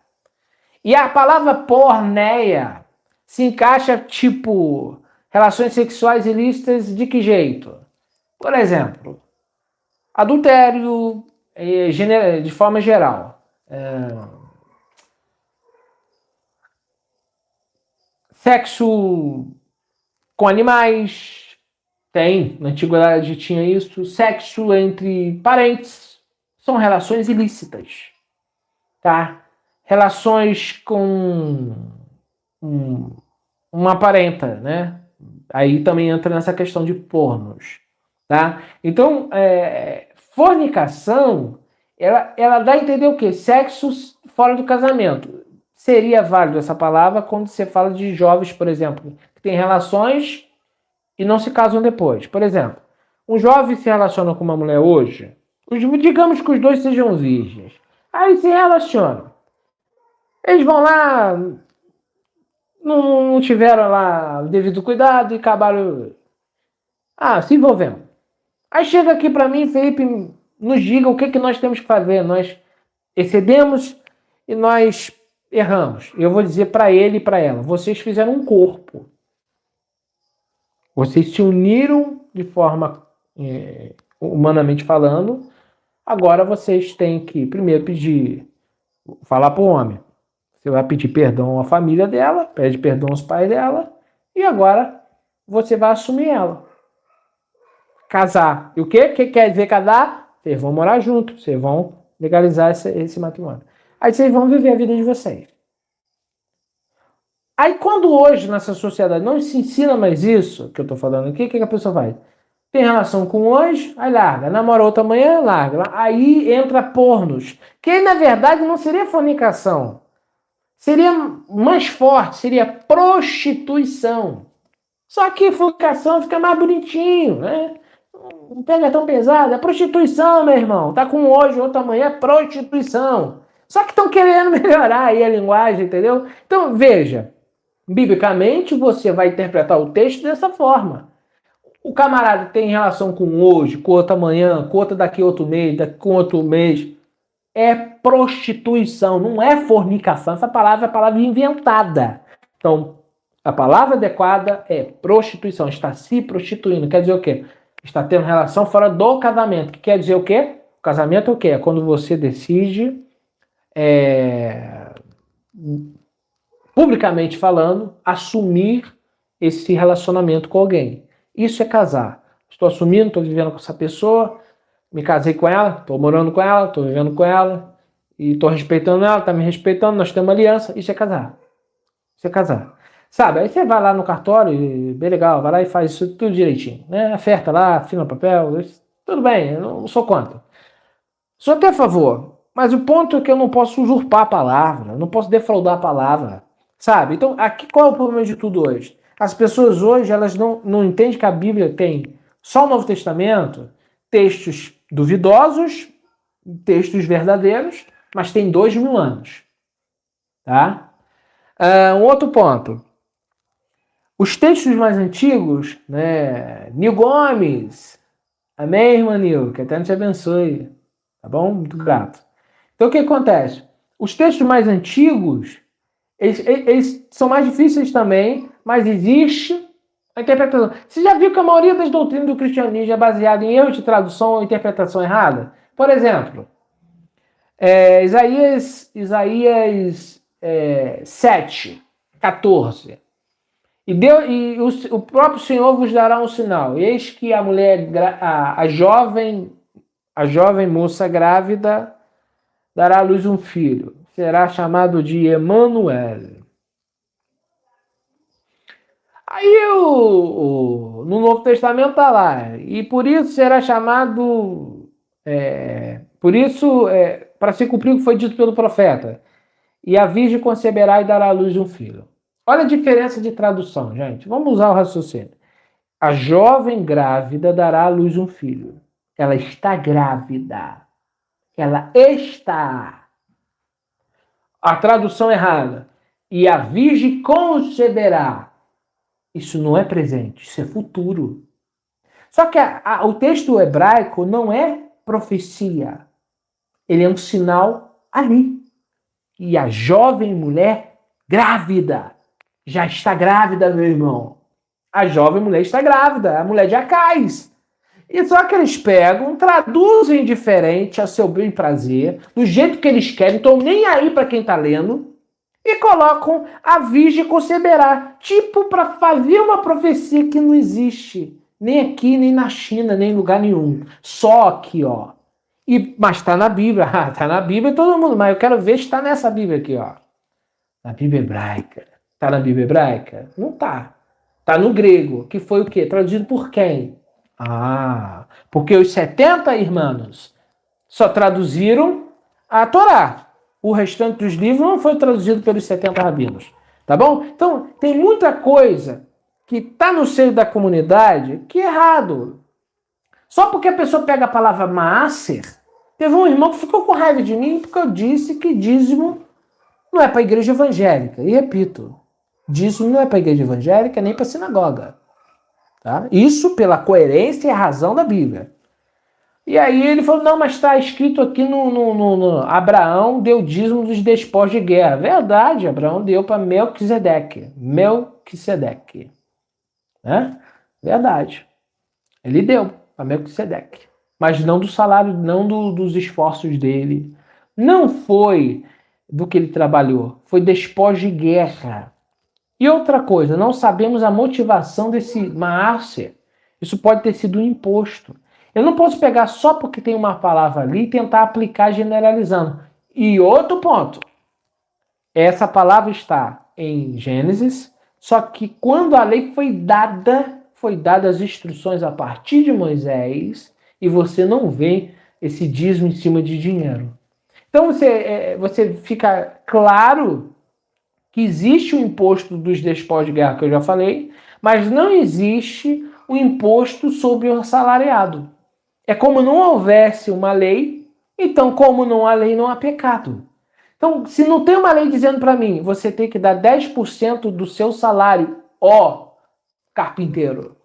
E a palavra porneia se encaixa, tipo, relações sexuais ilícitas de que jeito? Por exemplo, adultério, de forma geral. Sexo com animais, na antiguidade tinha isso. Sexo entre parentes, são relações ilícitas. Tá? Relações com uma parenta, né? Aí também entra nessa questão de pornos, tá? Então, fornicação, ela dá a entender o quê? Sexo fora do casamento. Seria válido essa palavra quando você fala de jovens, por exemplo, que têm relações e não se casam depois. Por exemplo, um jovem se relaciona com uma mulher hoje, digamos que os dois sejam virgens. Aí se relacionam. Eles vão lá, não tiveram lá o devido cuidado e acabaram se envolvendo. Aí chega aqui para mim, Felipe, nos diga o que nós temos que fazer. Nós excedemos e nós erramos. Eu vou dizer para ele e para ela, vocês fizeram um corpo. Vocês se uniram de forma, humanamente falando. Agora vocês têm que primeiro falar para o homem. Você vai pedir perdão à família dela, pede perdão aos pais dela, e agora você vai assumir ela. Casar. E o quê? O que quer dizer casar? Vocês vão morar juntos, vocês vão legalizar esse matrimônio. Aí vocês vão viver a vida de vocês. Aí quando hoje nessa sociedade não se ensina mais isso, que eu tô falando aqui, o que a pessoa faz? Tem relação com hoje, aí larga. Namora outra amanhã, larga. Aí entra pornos. Que na verdade não seria fornicação. Seria mais forte, seria prostituição. Só que fornicação fica mais bonitinho, né? Não pega tão pesado. É prostituição, meu irmão. Tá com hoje, outra amanhã, é prostituição. Só que estão querendo melhorar aí a linguagem, entendeu? Então, veja. Biblicamente, você vai interpretar o texto dessa forma. O camarada tem relação com hoje, com outra amanhã, com outra daqui outro mês, com outro mês. É prostituição, não é fornicação. Essa palavra é a palavra inventada. Então, a palavra adequada é prostituição. Está se prostituindo. Quer dizer o quê? Está tendo relação fora do casamento. Que quer dizer o quê? O casamento é o quê? É quando você decide, publicamente falando, assumir esse relacionamento com alguém. Isso é casar. Estou assumindo, estou vivendo com essa pessoa, me casei com ela, estou morando com ela, estou vivendo com ela, e estou respeitando ela, está me respeitando, nós temos uma aliança. Isso é casar. Isso é casar. Sabe, aí você vai lá no cartório, e, bem legal, vai lá e faz isso tudo direitinho. Né? Acerta lá, assina o papel, tudo bem, eu não sou contra. Sou até a favor, mas o ponto é que eu não posso usurpar a palavra, eu não posso defraudar a palavra. Sabe? Então, aqui qual é o problema de tudo hoje? As pessoas hoje, elas não entendem que a Bíblia tem só o Novo Testamento, textos duvidosos, textos verdadeiros, mas tem 2000 anos. Tá? Um outro ponto. Os textos mais antigos, né? Nil Gomes, amém, irmã Nil? Que até nos abençoe. Tá bom? Muito grato. Então, o que acontece? Os textos mais antigos, eles são mais difíceis também, mas existe a interpretação. Você já viu que a maioria das doutrinas do cristianismo é baseada em erros de tradução ou interpretação errada? Por exemplo, Isaías 7, 14. E o próprio Senhor vos dará um sinal. Eis que a mulher, a jovem moça grávida dará à luz um filho. Será chamado de Emanuel. Aí no Novo Testamento está lá. E por isso será chamado... para se cumprir o que foi dito pelo profeta. E a virgem conceberá e dará à luz um filho. Olha a diferença de tradução, gente. Vamos usar o raciocínio. A jovem grávida dará à luz um filho. Ela está grávida. Ela está. A tradução errada. E a virgem conceberá. Isso não é presente, isso é futuro. Só que o texto hebraico não é profecia. Ele é um sinal ali. E a jovem mulher grávida. Já está grávida, meu irmão. A jovem mulher está grávida. A mulher de Acais. E só que eles pegam, traduzem diferente a seu bem prazer, do jeito que eles querem, estão nem aí para quem está lendo, e colocam a virgem conceberá, tipo para fazer uma profecia que não existe, nem aqui, nem na China, nem em lugar nenhum. Só aqui, ó. Mas está na Bíblia. Está na Bíblia todo mundo, mas eu quero ver se está nessa Bíblia aqui, ó. Na Bíblia hebraica. Está na Bíblia hebraica? Não está. Está no grego, que foi o quê? Traduzido por quem? Porque os 70 irmãos só traduziram a Torá. O restante dos livros não foi traduzido pelos 70 rabinos. Tá bom? Então, tem muita coisa que está no seio da comunidade que é errado. Só porque a pessoa pega a palavra maaser, teve um irmão que ficou com raiva de mim porque eu disse que dízimo não é para a igreja evangélica. E repito, dízimo não é para a igreja evangélica nem para a sinagoga. Tá? Isso pela coerência e razão da Bíblia. E aí ele falou, não, mas está escrito aqui no Abraão deu dízimo dos despojos de guerra. Verdade, Abraão deu para Melquisedeque. Né? Verdade. Ele deu para Melquisedeque. Mas não do salário, não dos esforços dele. Não foi do que ele trabalhou. Foi despojo de guerra. E outra coisa, não sabemos a motivação desse Maaser. Isso pode ter sido um imposto. Eu não posso pegar só porque tem uma palavra ali e tentar aplicar generalizando. E outro ponto, essa palavra está em Gênesis, só que quando a lei foi dada as instruções a partir de Moisés, e você não vê esse dízimo em cima de dinheiro. Então você fica claro que existe o imposto dos despojos de guerra, que eu já falei, mas não existe o imposto sobre o assalariado. É como não houvesse uma lei, então como não há lei, não há pecado. Então, se não tem uma lei dizendo para mim, você tem que dar 10% do seu salário, ó, carpinteiro.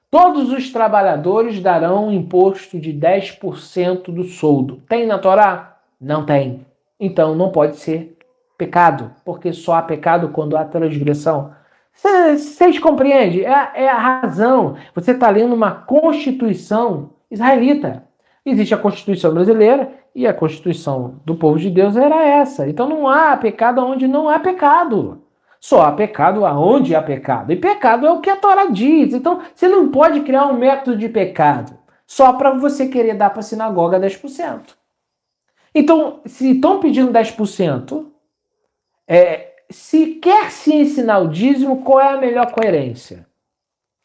Todos os trabalhadores darão um imposto de 10% do soldo. Tem na Torá? Não tem. Então não pode ser pecado, porque só há pecado quando há transgressão. Vocês compreendem? É a razão. Você está lendo uma Constituição israelita. Existe a Constituição brasileira e a Constituição do povo de Deus era essa. Então não há pecado onde não há pecado. Só há pecado aonde há pecado. E pecado é o que a Torá diz. Então você não pode criar um método de pecado só para você querer dar para a sinagoga 10%. Então, se estão pedindo 10%, se quer se ensinar o dízimo, qual é a melhor coerência?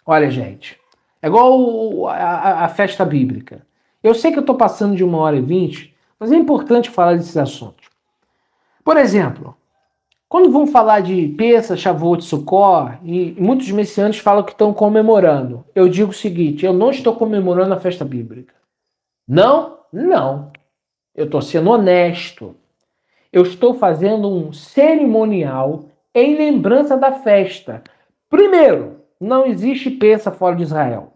Olha, gente, é igual a festa bíblica. Eu sei que eu estou passando de 1h20, mas é importante falar desses assuntos. Por exemplo, quando vão falar de Pessa, Shavuot, Sukkot, e muitos messianos falam que estão comemorando, eu digo o seguinte, eu não estou comemorando a festa bíblica. Não, não. Eu estou sendo honesto. Eu estou fazendo um cerimonial em lembrança da festa. Primeiro, não existe Pessa fora de Israel.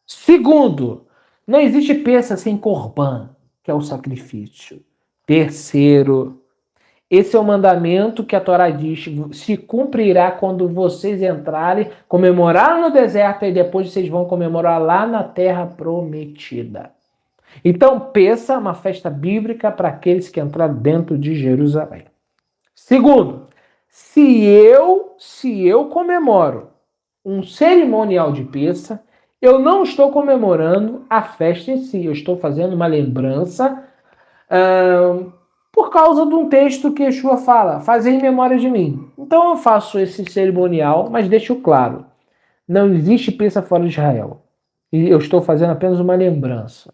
Segundo, não existe Pessa sem Corban, que é o sacrifício. Terceiro, esse é o mandamento que a Torá diz, se cumprirá quando vocês entrarem, comemorar no deserto e depois vocês vão comemorar lá na terra prometida. Então, Pessa é uma festa bíblica para aqueles que entraram dentro de Jerusalém. Segundo, se eu comemoro um cerimonial de Pessa, eu não estou comemorando a festa em si, eu estou fazendo uma lembrança por causa de um texto que Yeshua fala, fazer em memória de mim. Então eu faço esse cerimonial, mas deixo claro, não existe Pessa fora de Israel. E eu estou fazendo apenas uma lembrança.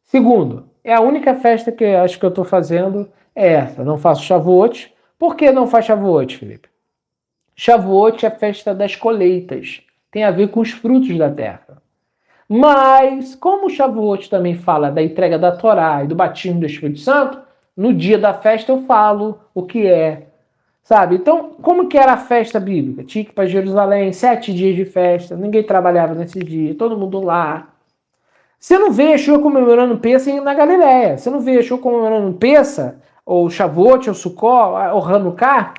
Segundo, é a única festa que eu acho que eu estou fazendo é essa. Não faço Shavuot. Por que não faz Shavuot, Felipe? Shavuot é a festa das colheitas. Tem a ver com os frutos da terra. Mas, como o Shavuot também fala da entrega da Torá e do batismo do Espírito Santo, no dia da festa eu falo o que é. Sabe? Então, como que era a festa bíblica? Tinha que ir para Jerusalém, 7 dias de festa, ninguém trabalhava nesse dia, todo mundo lá. Você não vê Yeshua comemorando Pessa na Galileia. Você não vê Yeshua comemorando Pessa, ou Shavuot, ou Sukkot, ou Hanukkah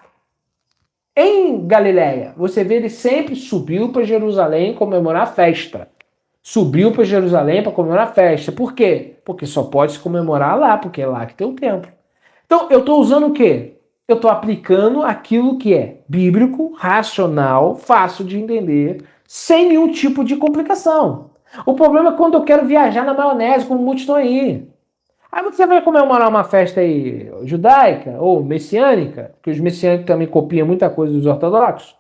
em Galileia. Você vê ele sempre subiu para Jerusalém comemorar a festa. Subiu para Jerusalém para comemorar a festa. Por quê? Porque só pode se comemorar lá, porque é lá que tem o templo. Então, eu estou usando o quê? Eu estou aplicando aquilo que é bíblico, racional, fácil de entender, sem nenhum tipo de complicação. O problema é quando eu quero viajar na maionese, como muitos estão aí. Aí você vai comemorar uma festa aí judaica ou messiânica, que os messiânicos também copiam muita coisa dos ortodoxos.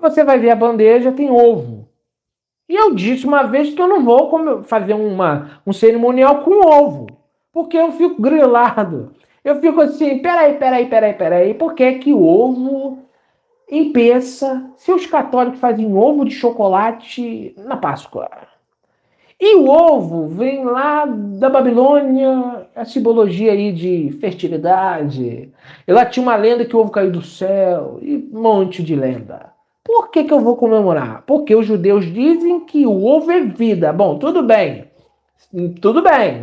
Você vai ver a bandeja, tem ovo. E eu disse uma vez que eu não vou fazer um cerimonial com ovo, porque eu fico grilado. Eu fico assim, peraí, por que que o ovo em Pessa, se os católicos fazem ovo de chocolate na Páscoa? E o ovo vem lá da Babilônia, a simbologia aí de fertilidade. E lá tinha uma lenda que o ovo caiu do céu, e um monte de lenda. Por que que eu vou comemorar? Porque os judeus dizem que o ovo é vida. Bom, tudo bem,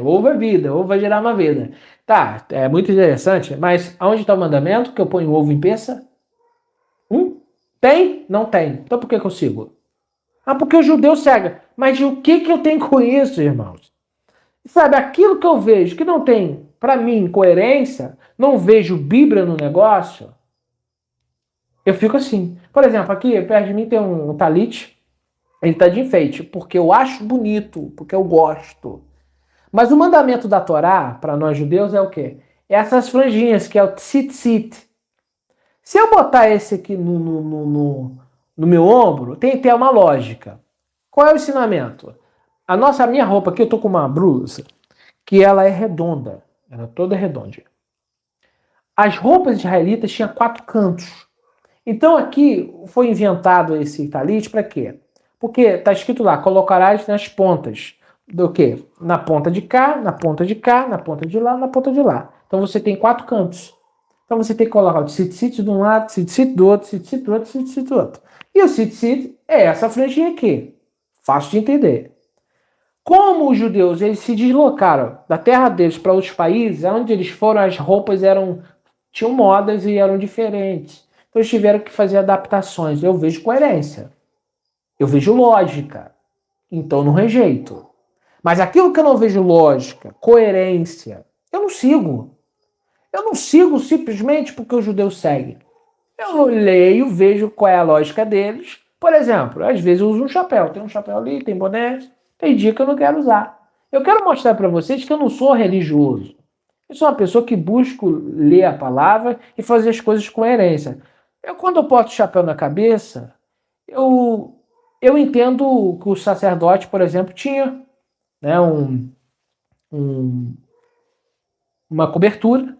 o ovo é vida, o ovo vai gerar uma vida. Tá, é muito interessante, mas aonde está o mandamento que eu ponho o ovo em Pessa? Tem? Não tem. Então por que que eu sigo? Porque o judeu cega. Mas o que que eu tenho com isso, irmãos? Sabe, aquilo que eu vejo que não tem, para mim, coerência, não vejo Bíblia no negócio, Eu fico assim. Por exemplo, aqui perto de mim tem um talit, ele tá de enfeite, porque eu acho bonito, porque eu gosto. Mas o mandamento da Torá, para nós judeus, é o quê? É essas franjinhas, que é o tzitzit. Se eu botar esse aqui no meu ombro, tem que ter uma lógica. Qual é o ensinamento? A minha roupa aqui, eu tô com uma blusa, que ela é redonda. Ela é toda redonda. As roupas israelitas tinham 4 cantos. Então aqui foi inventado esse talit para quê? Porque está escrito lá, colocarás nas pontas. Do quê? Na ponta de cá, na ponta de cá, na ponta de lá, na ponta de lá. Então você tem 4 cantos. Então você tem que colocar o tzitzit de um lado, tzitzit do outro, tzitzit do outro, tzitzit do outro. E o tzitzit é essa franjinha aqui. Fácil de entender. Como os judeus eles se deslocaram da terra deles para outros países, onde eles foram, as roupas tinham modas e eram diferentes. Então eles tiveram que fazer adaptações. Eu vejo coerência. Eu vejo lógica. Então eu não rejeito. Mas aquilo que eu não vejo lógica, coerência, eu não sigo. Eu não sigo simplesmente porque os judeus seguem. Eu leio, vejo qual é a lógica deles. Por exemplo, às vezes eu uso um chapéu. Tem um chapéu ali, tem boné. Tem dia que eu não quero usar. Eu quero mostrar para vocês que eu não sou religioso. Eu sou uma pessoa que busco ler a palavra e fazer as coisas com coerência. Quando eu boto o chapéu na cabeça, eu entendo que o sacerdote, por exemplo, tinha, né, uma cobertura.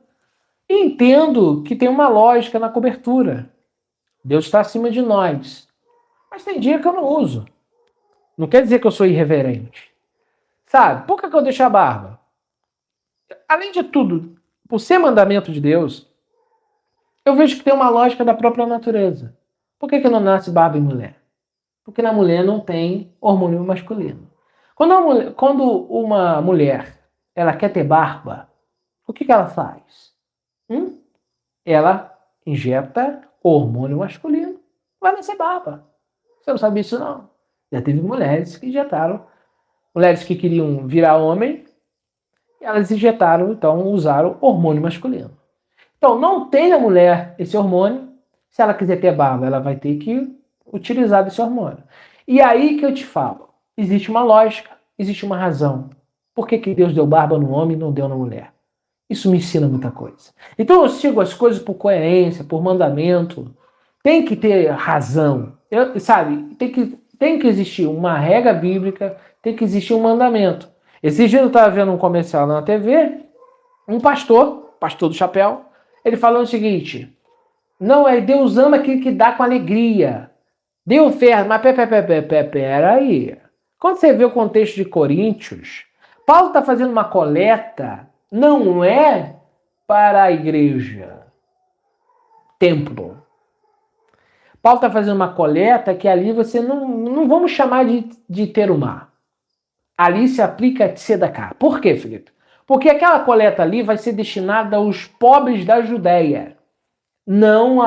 E entendo que tem uma lógica na cobertura. Deus está acima de nós. Mas tem dia que eu não uso. Não quer dizer que eu sou irreverente. Sabe? Por que eu deixo a barba? Além de tudo, por ser mandamento de Deus, eu vejo que tem uma lógica da própria natureza. Por que não nasce barba em mulher? Porque na mulher não tem hormônio masculino. Quando uma mulher ela quer ter barba, o que ela faz? Ela injeta hormônio masculino, vai nascer barba. Você não sabe isso, não? Já teve mulheres que injetaram, mulheres que queriam virar homem, e elas injetaram, então usaram hormônio masculino. Então não tem na mulher esse hormônio. Se ela quiser ter barba, ela vai ter que utilizar desse hormônio. E aí que eu te falo, existe uma lógica, existe uma razão. Por que Deus deu barba no homem e não deu na mulher? Isso me ensina muita coisa. Então eu sigo as coisas por coerência, por mandamento. Tem que ter razão. Sabe, tem que existir uma regra bíblica, tem que existir um mandamento. Esses dias eu estava vendo um comercial na TV, um pastor do chapéu, ele falando o seguinte: não, é Deus ama aquele que dá com alegria. Deu oferta, mas peraí. Quando você vê o contexto de Coríntios, Paulo está fazendo uma coleta, não é para a igreja, templo. Paulo está fazendo uma coleta que ali você não vamos chamar de terumá. Ali se aplica tzedakah. Por quê, Felipe? Porque aquela coleta ali vai ser destinada aos pobres da Judéia, não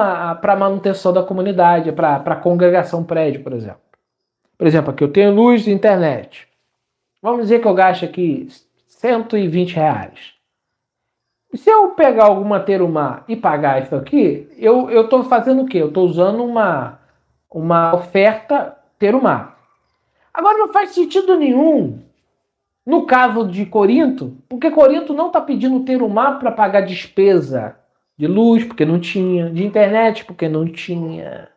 para a manutenção da comunidade, para a congregação prédio, por exemplo. Por exemplo, aqui eu tenho luz e internet. Vamos dizer que eu gasto aqui R$120. E se eu pegar alguma terumá e pagar isso aqui, eu estou fazendo o quê? Eu estou usando uma oferta terumá. Agora não faz sentido nenhum no caso de Corinto, porque Corinto não está pedindo terumá para pagar despesa de luz, porque não tinha, de internet, porque não tinha.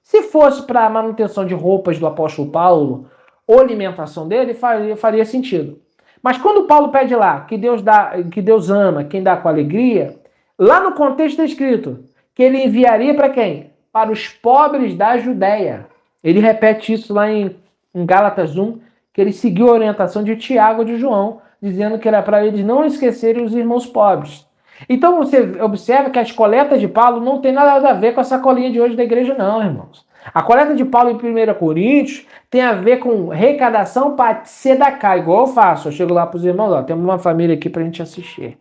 Se fosse para a manutenção de roupas do apóstolo Paulo, ou alimentação dele, faria sentido. Mas quando Paulo pede lá que Deus ama quem dá com alegria, lá no contexto está escrito que ele enviaria para quem? Para os pobres da Judéia. Ele repete isso lá em Gálatas 1, que ele seguiu a orientação de Tiago e de João, dizendo que era para eles não esquecerem os irmãos pobres. Então você observa que as coletas de Paulo não tem nada a ver com essa colinha de hoje da igreja, não, irmãos. A coleta de Paulo em 1 Coríntios tem a ver com arrecadação para tzedakah, igual eu faço. Eu chego lá para os irmãos, ó, temos uma família aqui para a gente assistir.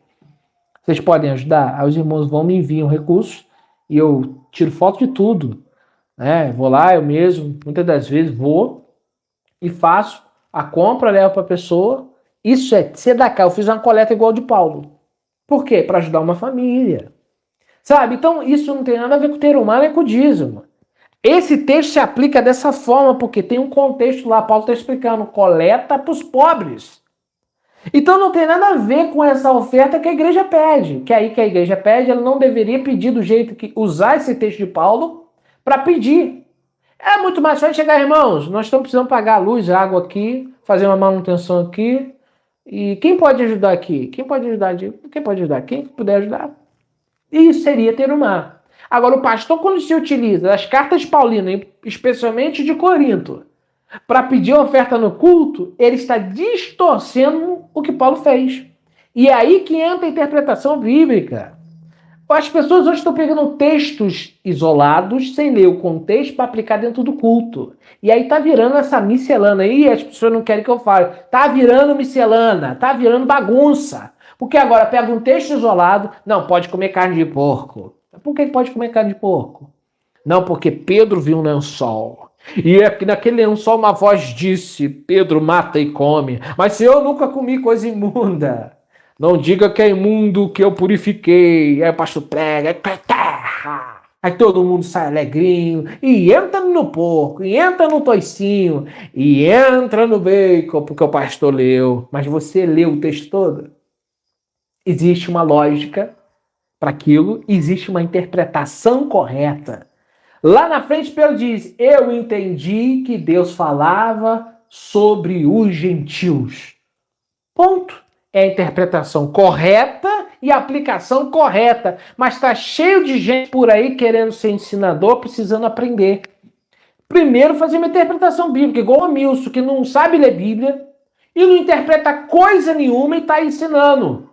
Vocês podem ajudar? Aí os irmãos vão me enviam recursos e eu tiro foto de tudo. Né? Vou lá, eu mesmo, muitas das vezes vou e faço a compra, levo para a pessoa. Isso é tzedakah. Eu fiz uma coleta igual de Paulo. Por quê? Para ajudar uma família. Sabe? Então, isso não tem nada a ver com o ter humano, é com o dízimo. Esse texto se aplica dessa forma, porque tem um contexto lá, Paulo está explicando, coleta para os pobres. Então não tem nada a ver com essa oferta que a igreja pede. Que aí que a igreja pede, ela não deveria pedir do jeito que usar esse texto de Paulo para pedir. É muito mais fácil chegar, irmãos, nós estamos precisando pagar a luz, a água aqui, fazer uma manutenção aqui. E quem pode ajudar aqui? Quem pode ajudar? Quem pode ajudar? Quem puder ajudar? Isso seria ter o mar. Agora, o pastor, quando se utiliza as cartas paulinas, especialmente de Corinto, para pedir oferta no culto, ele está distorcendo o que Paulo fez. E é aí que entra a interpretação bíblica. As pessoas hoje estão pegando textos isolados, sem ler o contexto, para aplicar dentro do culto. E aí tá virando essa miscelana. E as pessoas não querem que eu fale. Tá virando miscelana, tá virando bagunça. Porque agora pega um texto isolado, não, pode comer carne de porco. Por que pode comer carne de porco? Não, porque Pedro viu um lençol. E naquele lençol uma voz disse, Pedro mata e come. Mas se eu nunca comi coisa imunda, não diga que é imundo que eu purifiquei. Aí o pastor prega, terra. Aí todo mundo sai alegrinho, e entra no porco, e entra no toicinho, e entra no bacon, porque o pastor leu. Mas você leu o texto todo? Existe uma lógica para aquilo, existe uma interpretação correta. Lá na frente, Pedro diz, eu entendi que Deus falava sobre os gentios. Ponto. É a interpretação correta e a aplicação correta. Mas está cheio de gente por aí querendo ser ensinador, precisando aprender. Primeiro, fazer uma interpretação bíblica, igual o Milson, que não sabe ler Bíblia e não interpreta coisa nenhuma e está ensinando.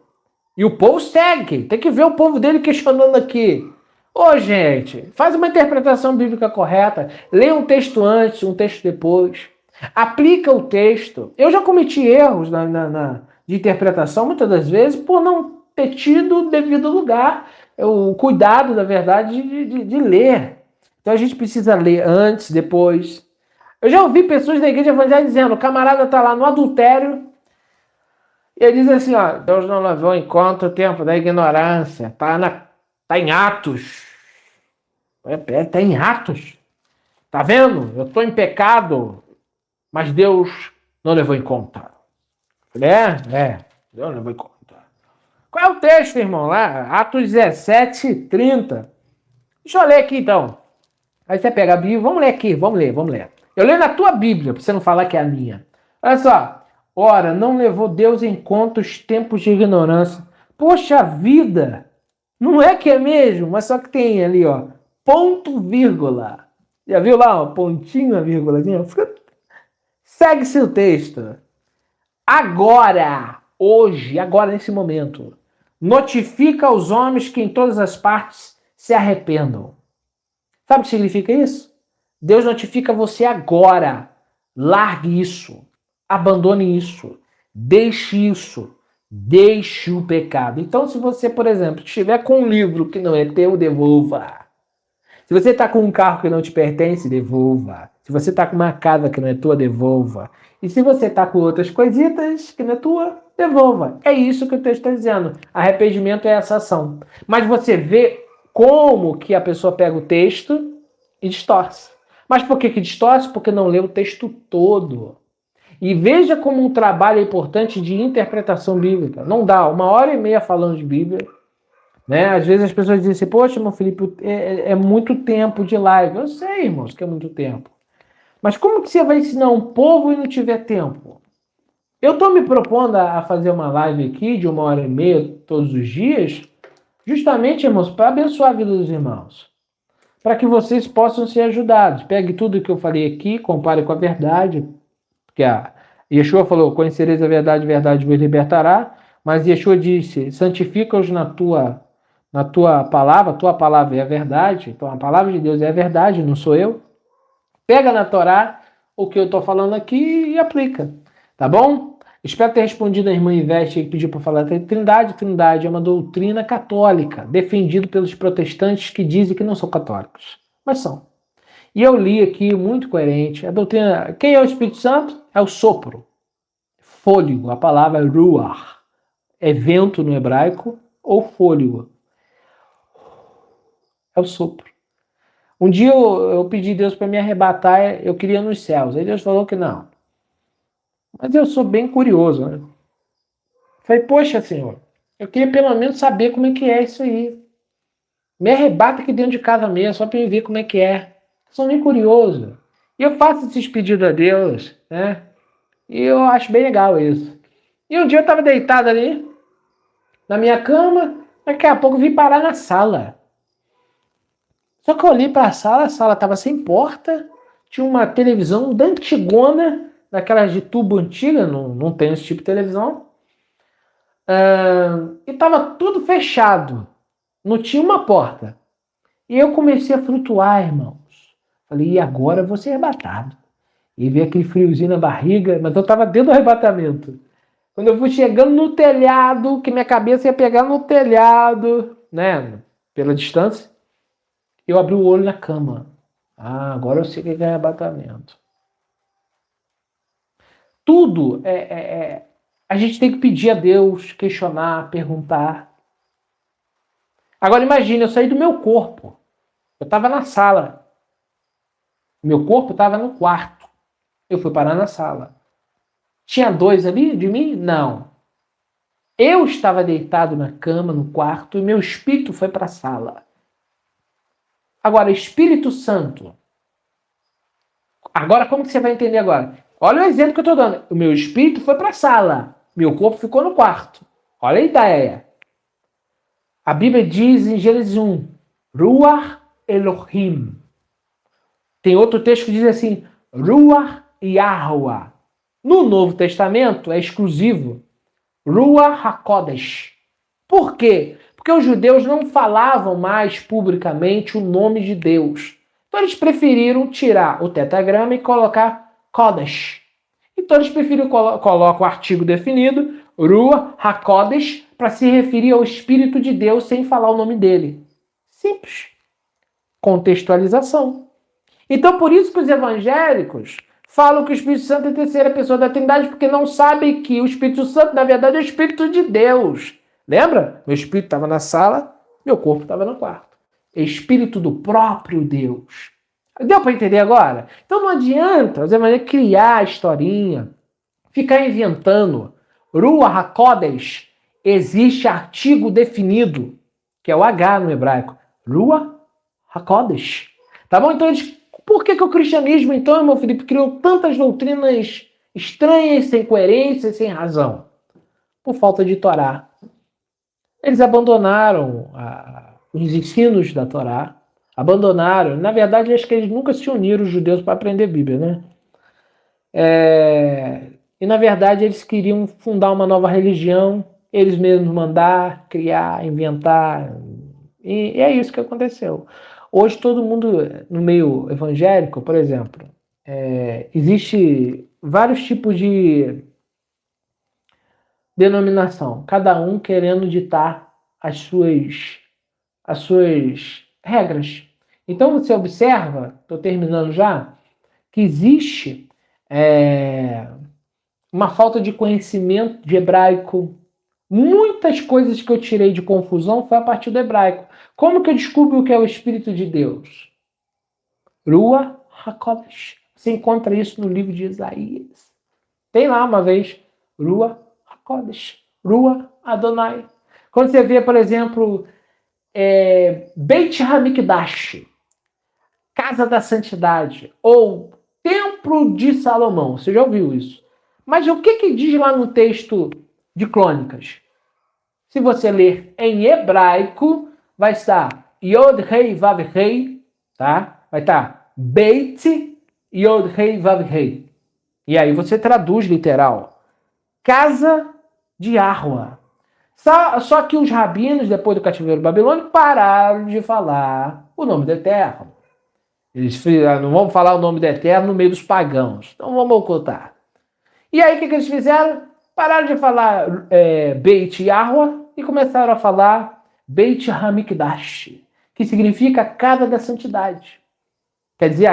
E o povo segue. Tem que ver o povo dele questionando aqui. Ô, gente, faz uma interpretação bíblica correta. Lê um texto antes, um texto depois. Aplica o texto. Eu já cometi erros de interpretação, muitas das vezes, por não ter tido o devido lugar, o cuidado, na verdade, de ler. Então a gente precisa ler antes, depois. Eu já ouvi pessoas da igreja evangélica dizendo, o camarada está lá no adultério, e ele diz assim, ó, Deus não levou em conta o tempo da ignorância, tá em Atos. Tá em Atos. Tá vendo? Eu estou em pecado, mas Deus não levou em conta. Deus não levou em conta. Qual é o texto, irmão? Lá, Atos 17, 30. Deixa eu ler aqui, então. Aí você pega a Bíblia, vamos ler aqui, vamos ler. Eu leio na tua Bíblia, para você não falar que é a minha. Olha só. Ora, não levou Deus em conta os tempos de ignorância. Poxa vida! Não é que é mesmo, mas só que tem ali, ó, ponto, vírgula. Já viu lá, ó, pontinho, a vírgulazinha? Segue-se o texto. Agora, hoje, agora nesse momento, notifica aos homens que em todas as partes se arrependam. Sabe o que significa isso? Deus notifica você agora. Largue isso. Abandone isso. Deixe isso. Deixe o pecado. Então, se você, por exemplo, estiver com um livro que não é teu, devolva. Se você está com um carro que não te pertence, devolva. Se você está com uma casa que não é tua, devolva. E se você está com outras coisitas que não é tua, devolva. É isso que o texto está dizendo. Arrependimento é essa ação. Mas você vê como que a pessoa pega o texto e distorce. Mas por que distorce? Porque não lê o texto todo. E veja como um trabalho importante de interpretação bíblica. Não dá 1h30 falando de Bíblia. Né? Às vezes as pessoas dizem assim, poxa, irmão Felipe, é muito tempo de live. Eu sei, irmãos, que é muito tempo. Mas como que você vai ensinar um povo e não tiver tempo? Eu estou me propondo a fazer uma live aqui de 1h30 todos os dias, justamente, irmãos, para abençoar a vida dos irmãos. Para que vocês possam ser ajudados. Pegue tudo que eu falei aqui, compare com a verdade. Porque a Yeshua falou, conhecereis a verdade vos libertará. Mas Yeshua disse, santifica-os na tua palavra, a tua palavra é a verdade. Então a palavra de Deus é a verdade, não sou eu. Pega na Torá o que eu estou falando aqui e aplica. Tá bom? Espero ter respondido a irmã Ivete que pediu para falar da Trindade. Trindade é uma doutrina católica, defendida pelos protestantes que dizem que não são católicos. Mas são. E eu li aqui, muito coerente, a doutrina... Quem é o Espírito Santo? É o sopro. Fôlego, a palavra ruach. É vento no hebraico ou fôlego. É o sopro. Um dia eu pedi a Deus para me arrebatar, eu queria nos céus. Aí Deus falou que não. Mas eu sou bem curioso, né? Falei, poxa, Senhor, eu queria pelo menos saber como é que é isso aí. Me arrebata aqui dentro de casa mesmo, só para eu ver como é que é. Sou bem curioso. E eu faço esses pedidos a Deus, né? E eu acho bem legal isso. E um dia eu estava deitado ali, na minha cama, daqui a pouco vim parar na sala. Só que eu olhei para a sala estava sem porta, tinha uma televisão da antigona, daquelas de tubo antiga, não tem esse tipo de televisão. E estava tudo fechado, não tinha uma porta. E eu comecei a flutuar, irmãos. Falei, e agora eu vou ser arrebatado. E veio aquele friozinho na barriga, mas eu estava dentro do arrebatamento. Quando eu fui chegando no telhado, que minha cabeça ia pegar no telhado, né, pela distância, eu abri o olho na cama. Ah, agora eu sei o que é arrebatamento. Tudo a gente tem que pedir a Deus, questionar, perguntar. Agora imagine, eu saí do meu corpo. Eu estava na sala. Meu corpo estava no quarto. Eu fui parar na sala. Tinha dois ali de mim? Não. Eu estava deitado na cama, no quarto, e meu espírito foi para a sala. Agora, Espírito Santo. Agora, como que você vai entender agora? Olha o exemplo que eu estou dando. O meu espírito foi para a sala. Meu corpo ficou no quarto. Olha a ideia. A Bíblia diz em Gênesis 1, Ruach Elohim. Tem outro texto que diz assim, Ruach Yahweh. No Novo Testamento é exclusivo, Ruach HaKodesh. Por quê? Porque os judeus não falavam mais publicamente o nome de Deus. Então eles preferiram tirar o tetragrama e colocar Kodesh. Então eles preferiram colocar o artigo definido, Ruach HaKodesh, para se referir ao Espírito de Deus sem falar o nome dele. Simples. Contextualização. Então por isso que os evangélicos falam que o Espírito Santo é a terceira pessoa da Trindade, porque não sabem que o Espírito Santo, na verdade, é o Espírito de Deus. Lembra? Meu espírito estava na sala, meu corpo estava no quarto. Espírito do próprio Deus. Deu para entender agora? Então não adianta os evangélicos criar historinha, ficar inventando. Ruach HaKodesh, existe artigo definido, que é o H no hebraico. Ruach HaKodesh. Tá bom? Então por que o cristianismo, então, irmão Felipe, criou tantas doutrinas estranhas, sem coerência, sem razão? Por falta de Torá. Eles abandonaram os ensinos da Torá, abandonaram. Na verdade, acho que eles nunca se uniram, os judeus, para aprender Bíblia, né? E, na verdade, eles queriam fundar uma nova religião, eles mesmos mandar, criar, inventar. E é isso que aconteceu. Hoje, todo mundo, no meio evangélico, por exemplo, existe vários tipos de denominação, cada um querendo ditar as suas regras. Então você observa, estou terminando já, que existe uma falta de conhecimento de hebraico. Muitas coisas que eu tirei de confusão foi a partir do hebraico. Como que eu descubro o que é o Espírito de Deus? Ruach HaKodesh. Você encontra isso no livro de Isaías. Tem lá uma vez, Ruach HaKodesh, Ruach Adonai. Quando você vê, por exemplo, Beit HaMikdash, Casa da Santidade, ou Templo de Salomão, você já ouviu isso? Mas o que diz lá no texto de Crônicas? Se você ler em hebraico, vai estar Yod Rei Vav Rei, tá? Vai estar Beit Yod Rei Vav Rei. E aí você traduz literal. Casa de Yahweh. Só que os rabinos, depois do cativeiro babilônico, pararam de falar o nome do Eterno. Eles não vão falar o nome do Eterno no meio dos pagãos. Então vamos ocultar. E aí o que eles fizeram? Pararam de falar Beit Yahweh e começaram a falar Beit HaMikdash, que significa Casa da Santidade. Quer dizer,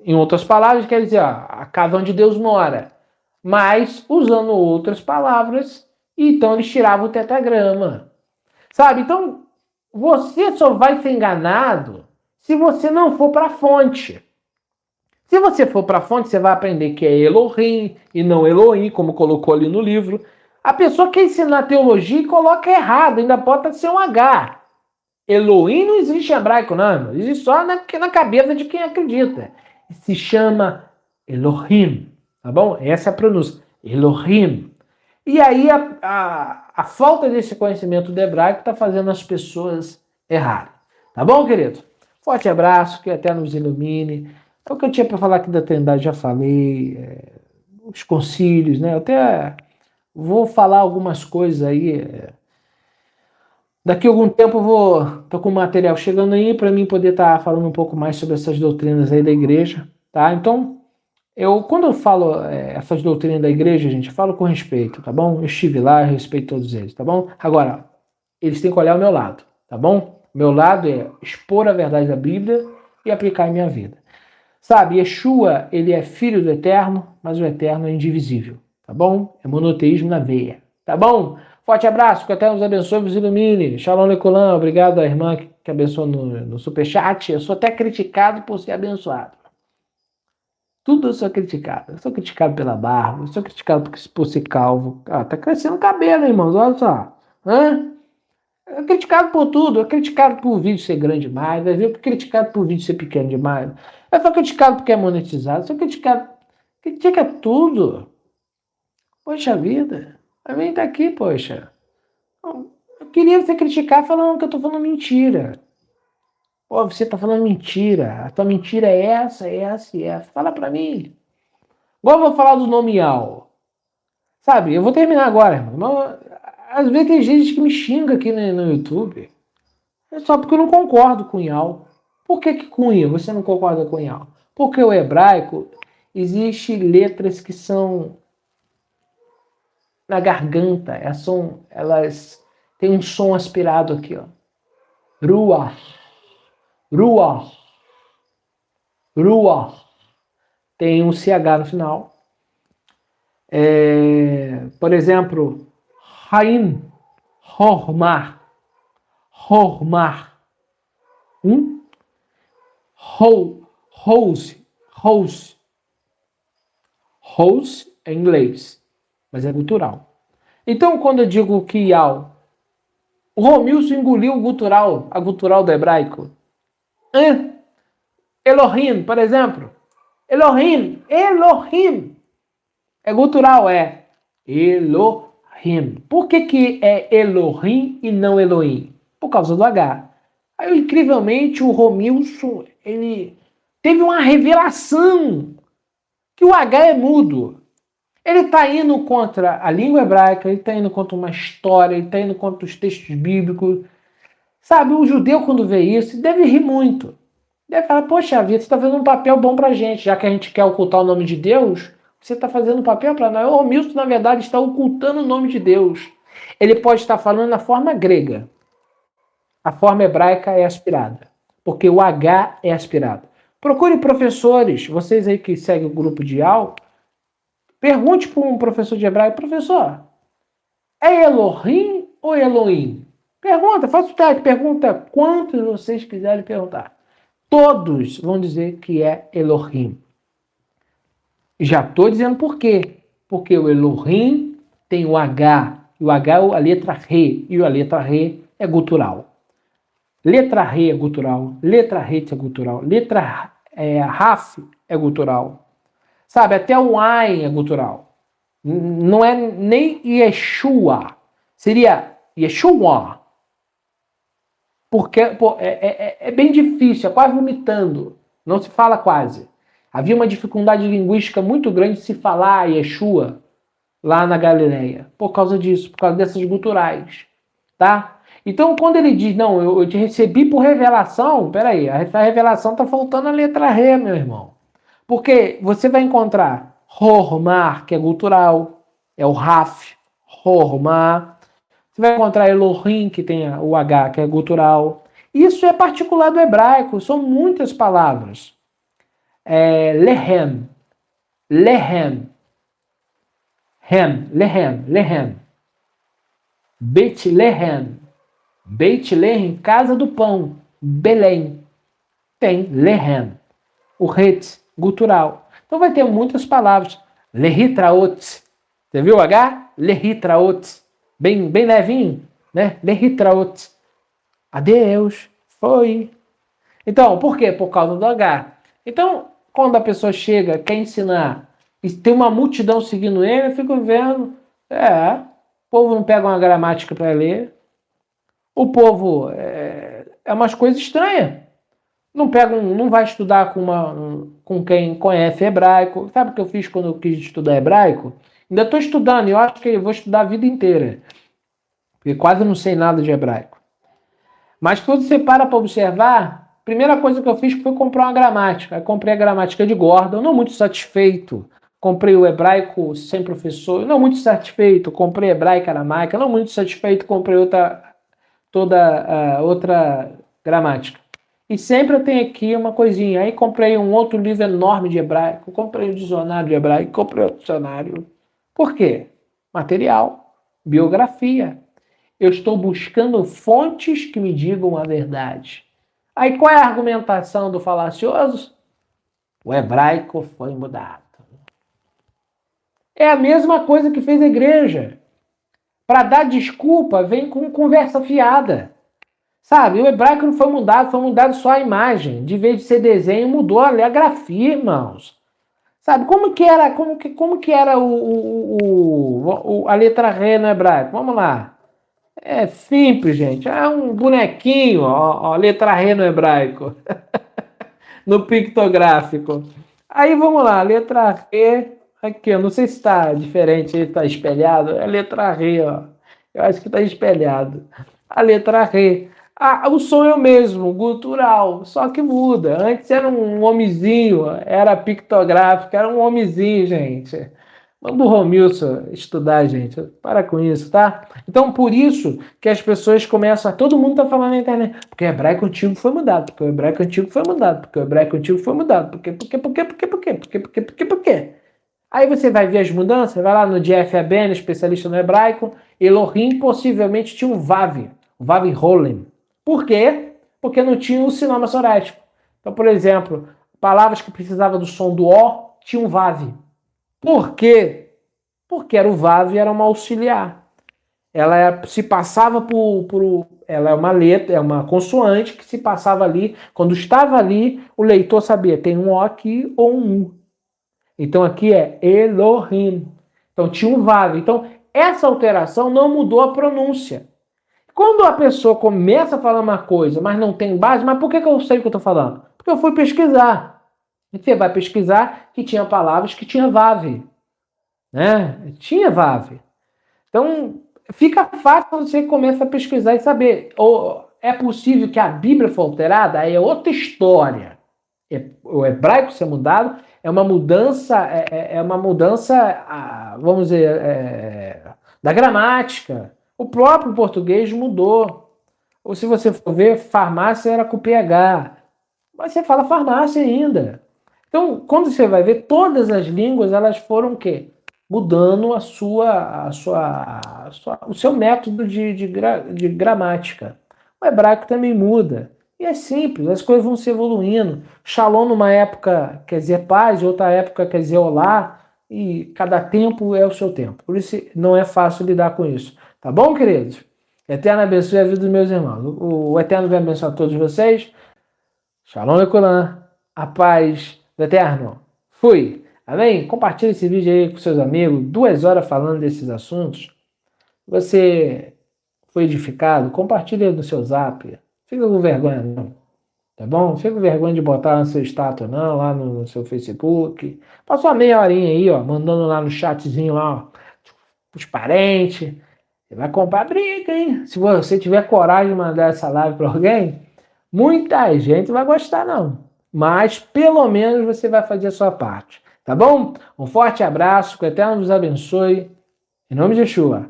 em outras palavras, quer dizer a casa onde Deus mora. Mas usando outras palavras, e então eles tiravam o tetragrama. Sabe? Então, Você só vai ser enganado se você não for para a fonte. Se você for para a fonte, você vai aprender que é Elohim e não Elohim, como colocou ali no livro. A pessoa quer ensinar teologia e coloca errado, ainda pode ser um H. Elohim não existe em hebraico, não, irmão. Existe só na cabeça de quem acredita. Se chama Elohim, tá bom? Essa é a pronúncia. Elohim. E aí a falta desse conhecimento do hebraico está fazendo as pessoas errarem. Tá bom, querido? Forte abraço, que até nos ilumine. É o que eu tinha para falar aqui da Trindade, já falei. Os concílios, né? Eu até vou falar algumas coisas aí. Daqui a algum tempo tô com o material chegando aí para mim poder estar falando um pouco mais sobre essas doutrinas aí da igreja, tá? Então, quando eu falo essas doutrinas da igreja, gente, eu falo com respeito, tá bom? Eu estive lá, eu respeito todos eles, tá bom? Agora, eles têm que olhar o meu lado, tá bom? Meu lado é expor a verdade da Bíblia e aplicar em minha vida. Sabe, Yeshua, ele é filho do Eterno, mas o Eterno é indivisível, tá bom? É monoteísmo na veia, tá bom? Forte abraço, que até nos abençoe e vos ilumine. Shalom Lecolam, obrigado à irmã que abençoou no superchat. Eu sou até criticado por ser abençoado. Tudo eu sou criticado. Eu sou criticado pela barba, eu sou criticado por ser calvo. Ah, tá crescendo cabelo, irmãos, olha só. Hã? É criticado por tudo, é criticado por vídeo ser grande demais, é criticado por vídeo ser pequeno demais, é só criticado porque é monetizado, só criticado, critica tudo. Poxa vida, a mim tá aqui, poxa. Eu queria você criticar falando que eu tô falando mentira. Pô, você tá falando mentira, a tua mentira é essa, essa e essa. Fala pra mim. Igual eu vou falar do nome Al. Sabe, eu vou terminar agora, irmão. Mas, às vezes tem gente que me xinga aqui no YouTube. É só porque eu não concordo com Yal. Por que Cunha você não concorda com Yal? Porque o hebraico existe letras que são na garganta, elas têm um som aspirado aqui, ó. Ruach, ruach, ruach. Tem um CH no final. Por exemplo, Haim, Hormar, Hormar. Rose, Rose. Rose é inglês, mas é gutural. Então, quando eu digo que Yal, o Romilson engoliu o gutural, a gutural do hebraico. Elohim, por exemplo. Elohim, Elohim. É gutural, é Elohim. Por que é Elohim e não Elohim? Por causa do H. Aí, incrivelmente, o Romilson, ele teve uma revelação que o H é mudo. Ele está indo contra a língua hebraica, ele está indo contra uma história, ele está indo contra os textos bíblicos. Sabe, o judeu, quando vê isso, deve rir muito. Deve falar, poxa vida, você está fazendo um papel bom para a gente, já que a gente quer ocultar o nome de Deus, você está fazendo um papel para nós. O Romilson, na verdade, está ocultando o nome de Deus. Ele pode estar falando na forma grega. A forma hebraica é aspirada, porque o H é aspirado. Procure professores, vocês aí que seguem o grupo de aula, pergunte para um professor de hebraico, professor, é Elohim ou Elohim? Pergunta, faça o teste, pergunta quantos vocês quiserem perguntar. Todos vão dizer que é Elohim. Já estou dizendo por quê. Porque o Elohim tem o H, e o H é a letra Re, e a letra Re é gutural. Letra Re é gutural, letra Ret é gutural, letra Raf é gutural. Sabe, até o Ain é gutural. Não é nem Yeshua. Seria Yeshua. Porque é bem difícil, é quase vomitando. Não se fala quase. Havia uma dificuldade linguística muito grande de se falar Yeshua lá na Galileia. Por causa disso, por causa dessas guturais. Tá? Então, quando ele diz, não, eu te recebi por revelação, peraí, a revelação está faltando a letra Re, meu irmão. Porque você vai encontrar Hormar, que é gutural, é o Raf, Hormar. Você vai encontrar Elohim, que tem o H, que é gutural. Isso é particular do hebraico, são muitas palavras. Lehem, Lehem, Lehem, Lehem. Bet Lehem. Beit Lehem, casa do pão. Belém. Tem Lehem. O het, gutural. Então vai ter muitas palavras. Lehitraot. Você viu o H? Lehitraot. Bem levinho, né? Lehitraot. Adeus. Foi. Então, por quê? Por causa do H. Então, quando a pessoa chega, quer ensinar, e tem uma multidão seguindo ele, eu fico vendo, o povo não pega uma gramática para ler, o povo é umas coisas estranhas. Não vai estudar com quem conhece hebraico. Sabe o que eu fiz quando eu quis estudar hebraico? Ainda estou estudando, e eu acho que eu vou estudar a vida inteira, porque quase não sei nada de hebraico. Mas quando você para observar, a primeira coisa que eu fiz foi comprar uma gramática. Eu comprei a gramática de Gordon, não muito satisfeito. Comprei o hebraico sem professor, não muito satisfeito. Comprei hebraica aramaica, não muito satisfeito. Comprei outra gramática. E sempre eu tenho aqui uma coisinha. Aí comprei um outro livro enorme de hebraico, comprei um dicionário de hebraico, comprei outro dicionário. Por quê? Material, biografia. Eu estou buscando fontes que me digam a verdade. Aí qual é a argumentação do falacioso? O hebraico foi mudado. É a mesma coisa que fez a igreja. Para dar desculpa, vem com conversa fiada. Sabe, o hebraico não foi mudado só a imagem. De vez de ser desenho, mudou a grafia, irmãos. Sabe, como que era a letra R no hebraico? Vamos lá. É simples, gente. É um bonequinho, ó, letra R no hebraico. No pictográfico. Aí vamos lá, letra R. Aqui, eu não sei se está diferente, está espelhado. É letra R, ó. Eu acho que está espelhado. A letra R. O som é o mesmo, gutural, só que muda. Antes era um homenzinho, era pictográfico, era um homenzinho, gente. Manda o Romilson estudar, gente. Para com isso, tá? Então, por isso que as pessoas começam. Todo mundo tá falando na internet. Porque o hebraico antigo foi mudado. Porque o hebraico antigo foi mudado. Porque o hebraico antigo foi mudado. Por quê? Aí você vai ver as mudanças. Vai lá no Jeff Aben, especialista no hebraico. Elohim possivelmente tinha um Vav. O Vav Rolem. Por quê? Porque não tinha o sinônimo sorético. Então, por exemplo, palavras que precisavam do som do O tinham um Vav. Por quê? Porque era o Vav, era uma auxiliar. Ela se passava ela é uma letra, é uma consoante que se passava ali. Quando estava ali, o leitor sabia, tem um O aqui ou um U. Então aqui é Elohim. Então tinha um Vav. Então essa alteração não mudou a pronúncia. Quando a pessoa começa a falar uma coisa, mas não tem base, mas por que eu sei o que eu estou falando? Porque eu fui pesquisar. E você vai pesquisar que tinha palavras que tinha Vav. Né? Tinha Vav. Então, fica fácil quando você começa a pesquisar e saber. Ou é possível que a Bíblia foi alterada? Aí é outra história. O hebraico ser mudado é uma mudança, vamos dizer, da gramática. O próprio português mudou. Ou se você for ver, farmácia era com PH. Mas você fala farmácia ainda. Então, quando você vai ver, todas as línguas, elas foram o quê? Mudando o seu método de gramática. O hebraico também muda. E é simples, as coisas vão se evoluindo. Shalom numa época quer dizer paz, outra época quer dizer olá, e cada tempo é o seu tempo. Por isso não é fácil lidar com isso. Tá bom, queridos? Eterno abençoe a vida dos meus irmãos. O Eterno vai abençoar todos vocês. Shalom Lecolan, a paz do Eterno. Fui. Amém? Compartilhe esse vídeo aí com seus amigos. 2 horas falando desses assuntos. Você foi edificado? Compartilhe aí no seu zap. Fica com vergonha não. Tá bom? Fica com vergonha de botar no seu status não, lá no seu Facebook. Passou uma meia horinha aí, ó, mandando lá no chatzinho lá, ó, os parentes. Você vai comprar briga, hein? Se você tiver coragem de mandar essa live para alguém, muita gente vai gostar não. Mas pelo menos você vai fazer a sua parte. Tá bom? Um forte abraço, que o Eterno vos abençoe. Em nome de Yeshua.